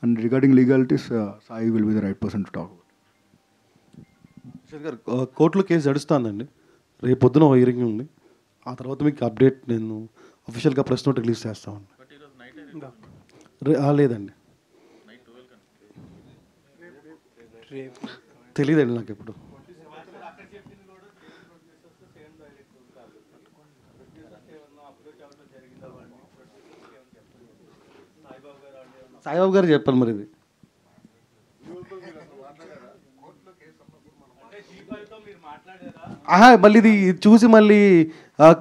S11: And regarding legalities Sai will be the right person to talk.
S2: గారు కోర్టులో కేసు నడుస్తుందండి, రేపు పొద్దున హియరింగ్ ఉంది, ఆ తర్వాత మీకు అప్డేట్ నేను అఫీషియల్గా ప్రెస్ నోట్ రిలీజ్ చేస్తామండి. లేదండి తెలియదండి నాకు ఎప్పుడు. సాయిబాబు గారు చెప్పాలి మరి ఇది. మళ్ళీ ఇది చూసి మళ్ళీ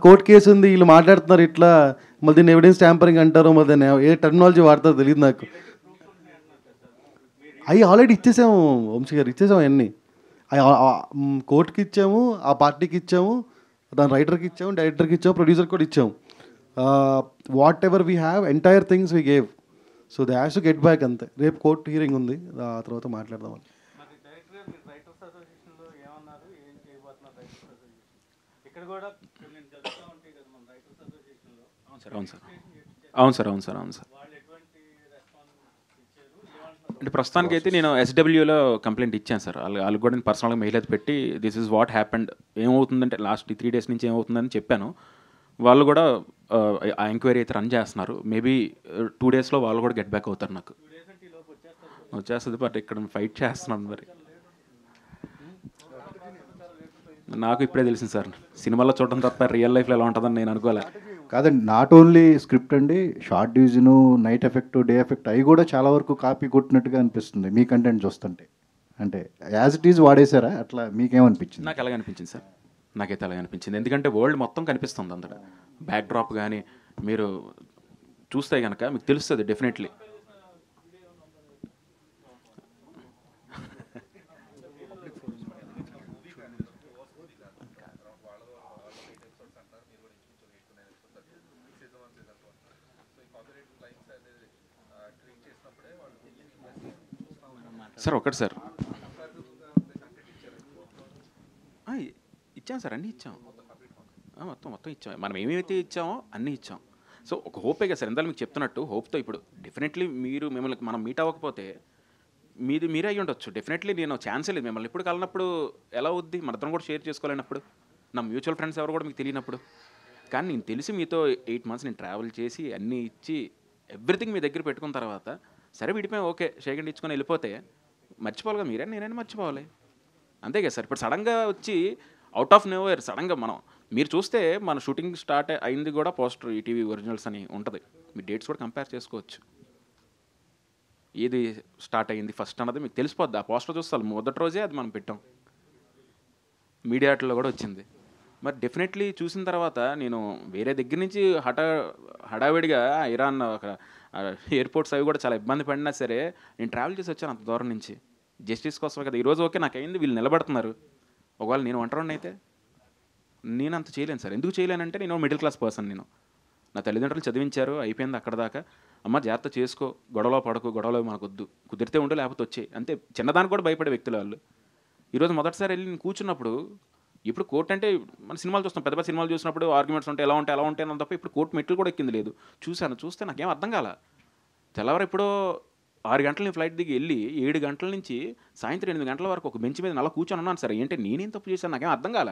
S2: కోర్టు కేసు ఉంది వీళ్ళు మాట్లాడుతున్నారు ఇట్లా, మళ్ళీ దీన్ని ఎవిడెన్స్ ట్యాంపరింగ్ అంటారు, మరి దాన్ని ఏ టెక్నాలజీ వాడతారో తెలియదు నాకు. అవి ఆల్రెడీ ఇచ్చేసాము వంశీ గారు, ఇచ్చేసాము అవన్నీ. కోర్టుకి ఇచ్చాము, ఆ పార్టీకి ఇచ్చాము, దాని రైటర్కి ఇచ్చాము, డైరెక్టర్కి ఇచ్చాము, ప్రొడ్యూసర్కి కూడా ఇచ్చాము. What ever we have entire things we gave, so they has to get back అంతే. రేపు కోర్టు హియరింగ్ ఉంది, ఆ తర్వాత మాట్లాడదాం.
S1: అవును సార్. అంటే ప్రస్తుతానికి అయితే నేను ఎస్డబ్ల్యూలో కంప్లైంట్ ఇచ్చాను సార్. వాళ్ళకి కూడా నేను పర్సనల్గా మెయిల్ అయితే పెట్టి దిస్ ఈజ్ వాట్ హ్యాపెండ్, ఏమవుతుందంటే లాస్ట్ 3 days నుంచి ఏమవుతుందని చెప్పాను. వాళ్ళు కూడా ఆ ఎంక్వైరీ అయితే రన్ చేస్తున్నారు. మేబీ 2 daysలో వాళ్ళు కూడా గెట్ బ్యాక్ అవుతారు. నాకు వచ్చేస్తుంది, బట్ ఇక్కడ ఫైట్ చేస్తున్నాను. మరి నాకు ఇప్పుడే తెలిసింది సార్, సినిమాలో చూడటం తప్ప రియల్ లైఫ్లో ఎలా ఉంటుందని నేను అనుకోలే.
S12: కాదండి, నాట్ ఓన్లీ స్క్రిప్ట్ అండి, short division, night effect, day effect అవి కూడా చాలా వరకు కాపీ కొట్టినట్టుగా అనిపిస్తుంది మీ కంటెంట్ చూస్తుంటే. అంటే యాజ్ ఇట్ ఈజ్ వాడేశారా, అట్లా మీకేమనిపించింది?
S1: నాకు అలాగే అనిపించింది సార్, నాకైతే అలాగే అనిపించింది. ఎందుకంటే వరల్డ్ మొత్తం కనిపిస్తుంది అంతటా, బ్యాక్ డ్రాప్ కానీ మీరు చూస్తే కనుక మీకు తెలుస్తుంది డెఫినెట్లీ. సార్ ఒకటి సార్ ఇచ్చాం సార్, అన్నీ ఇచ్చాం, మొత్తం ఇచ్చాం. మనం ఏమైతే ఇచ్చామో అన్నీ ఇచ్చాం. సో ఒక హోపే కదా సార్, ఎంత మీకు చెప్తున్నట్టు హోప్తో. ఇప్పుడు డెఫినెట్లీ మిమ్మల్ని మనం మీట్ అవ్వకపోతే మీరే అయ్యి ఉండొచ్చు. డెఫినెట్లీ నేను ఛాన్సే లేదు, మిమ్మల్ని ఎప్పుడు కలినప్పుడు ఎలా వద్ది, మన ఇద్దరం కూడా షేర్ చేసుకోలేనప్పుడు, నా మ్యూచువల్ ఫ్రెండ్స్ ఎవరు కూడా మీకు తెలియనప్పుడు. కానీ నేను తెలిసి మీతో 8 months నేను ట్రావెల్ చేసి అన్నీ ఇచ్చి ఎవ్రీథింగ్ మీ దగ్గర పెట్టుకున్న తర్వాత సరే విడిపోయాం, ఓకే షేక్ హ్యాండ్ ఇచ్చుకొని వెళ్ళిపోతే మర్చిపోవాలి కదా, నేనైనా మర్చిపోవాలి అంతే కదా సార్. ఇప్పుడు సడన్గా వచ్చి అవుట్ ఆఫ్ నోవేర్ సడన్గా మీరు చూస్తే మన షూటింగ్ స్టార్ట్ అయింది కూడా పోస్టర్ ఈటీవీ ఒరిజినల్స్ అని ఉంటుంది, మీ డేట్స్ కూడా కంపేర్ చేసుకోవచ్చు. ఏది స్టార్ట్ అయ్యింది ఫస్ట్ అన్నది మీకు తెలిసిపోద్ది. ఆ పోస్టర్ చూస్తాను మొదటి రోజే అది మనం పెట్టాం, మీడియాట్లో కూడా వచ్చింది. మరి డెఫినెట్లీ చూసిన తర్వాత నేను వేరే దగ్గర నుంచి హడావిడిగా ఇరాన్ ఒక ఎయిర్పోర్ట్స్ అవి కూడా చాలా ఇబ్బంది పడినా సరే నేను ట్రావెల్ చేసి వచ్చాను అంత దూరం నుంచి జస్టిస్ కోసమే కదా. ఈరోజు ఓకే నాకు అయింది, వీళ్ళు నిలబడుతున్నారు. ఒకవేళ నేను ఒంటరిని అయితే నేను అంత చేయలేను సార్. ఎందుకు చేయలేనంటే నేను మిడిల్ క్లాస్ పర్సన్. నేను నా తల్లిదండ్రులు చదివించారు, అయిపోయింది అక్కడ దాకా. అమ్మ జాగ్రత్త చేసుకో, గొడవలో పడకు, గొడవలో మనకు వద్దు, కుదిరితే ఉండు లేకపోతే వచ్చే అంతే. చిన్నదానికి కూడా భయపడే వ్యక్తులు వాళ్ళు. ఈరోజు మొదటిసారి వెళ్ళి నేను కూర్చున్నప్పుడు, ఇప్పుడు కోర్టు అంటే మన సినిమాలు చూస్తాం, పెద్ద పెద్ద సినిమాలు చూసినప్పుడు ఆర్గ్యుమెంట్స్ ఉంటాయి, ఎలా ఉంటాయి అని తప్ప ఇప్పుడు కోర్టు మెట్లు కూడా ఎక్కింది లేదు. చూస్తే నాకేం అర్థం కాల. తెల్లవారు ఎప్పుడో 6 గంటల ఫ్లైట్ దిగి వెళ్ళి 7 గంటల నుంచి సాయంత్రం 8 గంటల వరకు ఒక బెంచ్ మీద నలా కూర్చొని ఉన్నాను సార్. ఏంటి నేనేం తప్పు చేశాను నాకేం అర్థం కాల.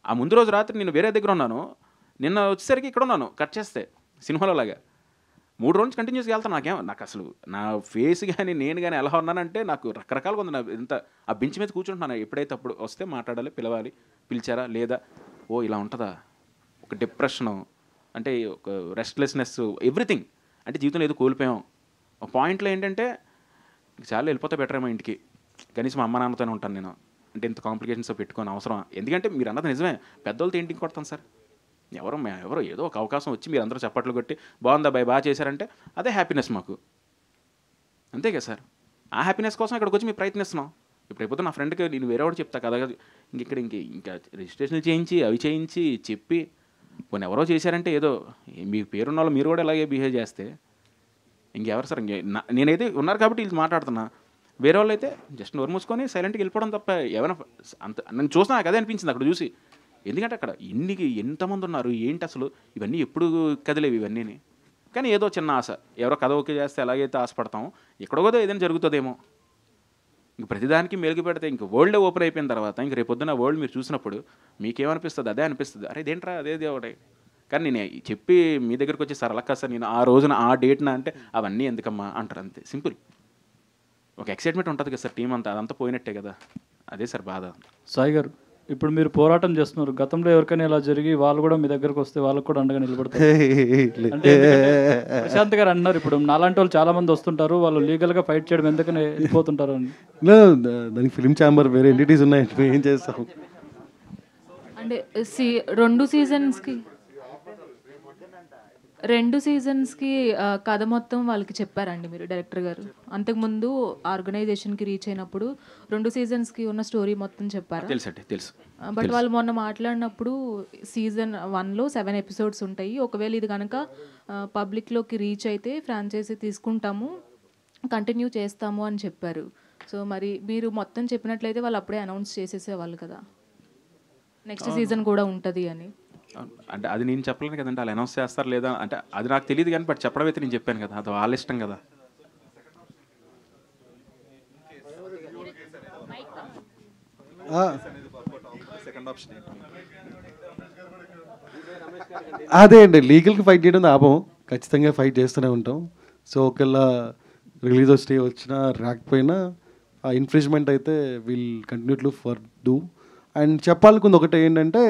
S1: ఆ ముందు రోజు రాత్రి నేను వేరే దగ్గర ఉన్నాను, నిన్న వచ్చేసరికి ఇక్కడ ఉన్నాను. కట్ చేస్తే సినిమాలో లాగా 3 రోజులు కంటిన్యూస్గా వెళ్తాను. నాకు అసలు నా ఫేస్ కానీ నేను కానీ ఎలా ఉన్నానంటే నాకు రకరకాలుగా ఉంది. నా ఇంత ఆ బెంచ్ మీద కూర్చుంటున్నాను. ఎప్పుడైతే అప్పుడు వస్తే మాట్లాడాలి, పిలవాలి, పిలిచారా లేదా, ఓ ఇలా ఉంటుందా, ఒక డిప్రెషను అంటే ఒక రెస్ట్లెస్నెస్, ఎవ్రీథింగ్. అంటే జీవితంలో ఏదో కోల్పోయాం. ఒక పాయింట్లో ఏంటంటే చాలా వెళ్ళిపోతే బెటర్ ఏమో ఇంటికి, కనీసం అమ్మ నాన్నతోనే ఉంటాను నేను. అంటే ఇంత కాంప్లికేషన్స్ పెట్టుకొని అవసరం. ఎందుకంటే మీరు అన్నది నిజమే, పెద్దోళ్ళతో ఏంటికి కొడతాను సార్. ఎవరో ఏదో ఒక అవకాశం వచ్చి మీరు అందరూ చప్పట్లు కొట్టి బాగుందా బాయ్ బాగా చేశారంటే అదే హ్యాపీనెస్ మాకు, అంతే కదా సార్. ఆ హ్యాపీనెస్ కోసం ఇక్కడికి వచ్చి మేము ప్రయత్నిస్తున్నాం. ఇప్పుడు ఎప్పుడో నా ఫ్రెండ్కి నేను వేరే వాడు చెప్తా కదా, ఇంకా రిజిస్ట్రేషన్లు చేయించి అవి చేయించి చెప్పి కొన్ని ఎవరో చేశారంటే ఏదో మీ పేరున్న వాళ్ళు మీరు కూడా ఇలాగే బిహేవ్ చేస్తే ఇంకెవరు సార్. నేనైతే ఉన్నారు కాబట్టి వీళ్ళు మాట్లాడుతున్నా. వేరే వాళ్ళు అయితే జస్ట్ నోరు మూసుకొని సైలెంట్గా వెళ్ళిపోవడం తప్ప ఏమైనా అంత నన్ను చూసినా నాకు అదే అనిపించింది అక్కడ చూసి. ఎందుకంటే అక్కడ ఎంతమంది ఉన్నారు ఏంటి అసలు, ఇవన్నీ ఎప్పుడు కదిలేవి ఇవన్నీ. కానీ ఏదో చిన్న ఆశ, ఎవరో కథ ఓకే చేస్తే ఎలాగైతే ఆశపడతామో ఇక్కడ కూడా ఏదైనా జరుగుతుందేమో. ఇంక ప్రతిదానికి మెలుగు పెడితే ఇంక వరల్డ్ ఓపెన్ అయిపోయిన తర్వాత ఇంక రేపొద్దున వరల్డ్ మీరు చూసినప్పుడు మీకేమనిపిస్తుంది, అదే అనిపిస్తుంది. అరే ఇదేంట్రా అదేది ఒకటి. కానీ నేను చెప్పి మీ దగ్గరికి వచ్చి సార్ అలా కాదు సార్, నేను ఆ రోజున ఆ డేట్న అంటే అవన్నీ ఎందుకమ్మా అంటారు, అంతే సింపుల్. ఒక ఎక్సైట్మెంట్ ఉంటుంది కదా సార్, టీం అంతా అదంతా పోయినట్టే కదా, అదే సార్ బాధ.
S14: సాయి గారు, ఇప్పుడు మీరు పోరాటం చేస్తున్నారు, గతంలో ఎవరికైనా ఇలా జరిగి వాళ్ళు కూడా మీ దగ్గరకు వస్తే వాళ్ళకు కూడా అండగా నిలబడతారు అంటే ప్రశాంత్ గారు అన్నారు, ఇప్పుడు నాలాంటి వాళ్ళు చాలా మంది వస్తుంటారు, వాళ్ళు లీగల్గా ఫైట్ చేయడం ఎందుకని వెళ్ళిపోతుంటారు అని.
S2: దానికి ఫిలిం ఛాంబర్ వేరే ఎంటిటీస్ ఉన్నాయి, ఏం చేస్తాం
S10: అంటే రెండు సీజన్స్కి కథ మొత్తం వాళ్ళకి చెప్పారండి మీరు డైరెక్టర్ గారు? అంతకుముందు ఆర్గనైజేషన్కి రీచ్ అయినప్పుడు 2 సీజన్స్కి ఉన్న స్టోరీ మొత్తం చెప్పారా?
S1: తెలుసు.
S10: బట్ వాళ్ళు మొన్న మాట్లాడినప్పుడు సీజన్ 1లో 7 ఎపిసోడ్స్ ఉంటాయి, ఒకవేళ ఇది కనుక పబ్లిక్లోకి రీచ్ అయితే ఫ్రాంచైజీ తీసుకుంటాము, కంటిన్యూ చేస్తాము అని చెప్పారు. సో మరి మీరు మొత్తం చెప్పినట్లయితే వాళ్ళు అప్పుడే అనౌన్స్ చేసేసేవాళ్ళు కదా నెక్స్ట్ సీజన్ కూడా ఉంటుంది అని.
S1: అంటే అది నేను చెప్పలేను కదండి, వాళ్ళు అనౌన్స్ చేస్తారు లేదా అంటే అది నాకు తెలియదు కానీ బట్ చెప్పడం అయితే నేను చెప్పాను కదా, అది వాళ్ళ ఇష్టం కదా.
S2: అదే అండి, లీగల్కి ఫైట్ చేయడం ఆపం, ఖచ్చితంగా ఫైట్ చేస్తూనే ఉంటాం. సో ఒకవేళ రిలీజ్ స్టే వచ్చినా రాకపోయినా ఆ ఇన్ఫ్రిజ్మెంట్ అయితే will continue to for do. And చెప్పాలనుకుంది ఒకటి ఏంటంటే,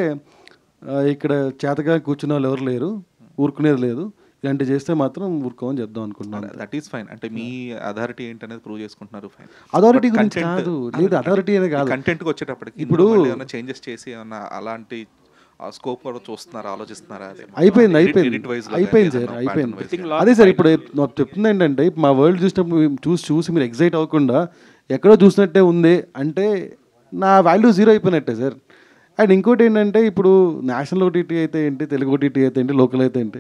S2: ఇక్కడ చేతగా కూర్చున్న వాళ్ళు ఎవరు లేరు, ఊరుకునేది లేదు, ఇలాంటివి చేస్తే మాత్రం ఊరుకోమని చెప్దాం అనుకుంటున్నాను.
S9: That is fine. అంటే మీ అథారిటీ ఏంటనేది ప్రూవ్ చేసుకుంటున్నారు, ఫైన్.
S2: అథారిటీ గురించి కాదు, లేదు అథారిటీ అనేది కాదు,
S9: కంటెంట్కి వచ్చేటప్పటికి ఇప్పుడు ఏమైనా చేంజెస్ చేసి ఏమన్నా అలాంటి స్కోప్ కూడా చూస్తున్నారా, ఆలోచిస్తున్నారా?
S2: అయిపోయింది సార్, అయిపోయింది. అదే సార్ ఇప్పుడు చెప్తుంది ఏంటంటే, మా వరల్డ్ చూసినప్పుడు చూసి మీరు ఎగ్జైట్ అవ్వకుండా ఎక్కడో చూసినట్టే ఉంది అంటే నా వాల్యూ 0 అయిపోయినట్టే సార్. అండ్ ఇంకోటి ఏంటంటే, ఇప్పుడు నేషనల్ ఓటీటీ అయితే ఏంటి, తెలుగు ఓటీటీ అయితే ఏంటి, లోకల్ అయితే ఏంటి,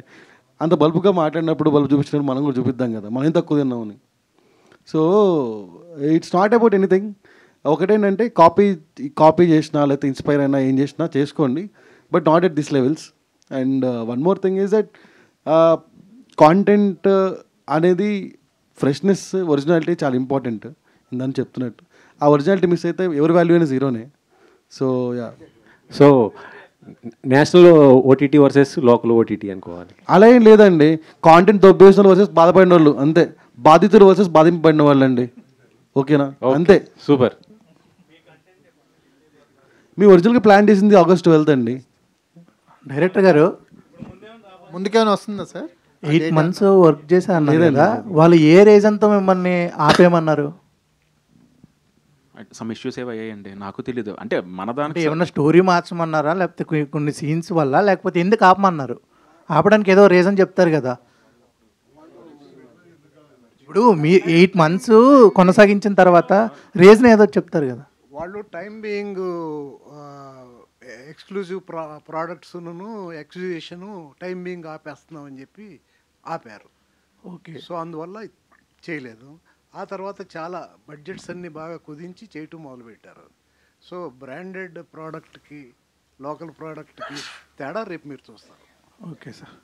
S2: అంత బల్బుగా మాట్లాడినప్పుడు బల్బు చూపించినప్పుడు మనం కూడా చూపిద్దాం కదా, మనం తక్కువ తిన్నామని. So it's not about anything. ఒకటేంటంటే కాపీ చేసినా లేకపోతే ఇన్స్పైర్ అయినా ఏం చేసినా చేసుకోండి, but not at this levels. And one more thing is that content అనేది ఫ్రెష్నెస్, ఒరిజినాలిటీ చాలా ఇంపార్టెంట్. ఇందని చెప్తున్నట్టు ఆ ఒరిజినాలిటీ మిస్ అయితే ఎవరి వాల్యూ అయినా 0నే. So ya,
S7: so national OTT versus local OTT అనుకోవాలి.
S2: అలా ఏం లేదండి, కాంటెంట్ దొబ్బేసిన వర్సెస్ బాధపడిన వాళ్ళు అంతే, బాధితులు వర్సెస్ బాధింపబడిన వాళ్ళు అండి. ఓకేనా? అంతే,
S7: సూపర్.
S2: మీ ఒరిజినల్గా ప్లాన్ చేసింది August 12th అండి.
S6: డైరెక్టర్ గారు ముందుకేమైనా వస్తుందా సార్? 8 months వర్క్ చేశా అన్నారు కదా, వాళ్ళు ఏ రీజన్తో మిమ్మల్ని ఆపేయమన్నారు?
S1: సమ్ ఇష్యూస్ ఏవి అయ్యాయండి, నాకు తెలీదు. అంటే మన దానికి
S6: ఏమన్నా స్టోరీ మార్చమన్నారా, లేకపోతే కొన్ని సీన్స్ వల్ల, లేకపోతే ఎందుకు ఆపమన్నారు? ఆపడానికి ఏదో రీజన్ చెప్తారు కదా. ఇప్పుడు మీ 8 months కొనసాగించిన తర్వాత రీజన్ ఏదో చెప్తారు కదా.
S15: వాళ్ళు టైం బీయింగ్ ఎక్స్క్లూజివ్ ప్రోడక్ట్స్ను ఎగ్జిబిషను టైం బీయింగ్ ఆపేస్తున్నాం అని చెప్పి ఆపారు.
S6: ఓకే.
S15: సో అందువల్ల చేయలేదు. ఆ తర్వాత చాలా బడ్జెట్స్ అన్నీ బాగా కుదించి చేయటం మొదలుపెట్టారు. సో బ్రాండెడ్ ప్రోడక్ట్కి లోకల్ ప్రోడక్ట్కి తేడా రేపు మీరు చూస్తారు.
S6: Okay sir.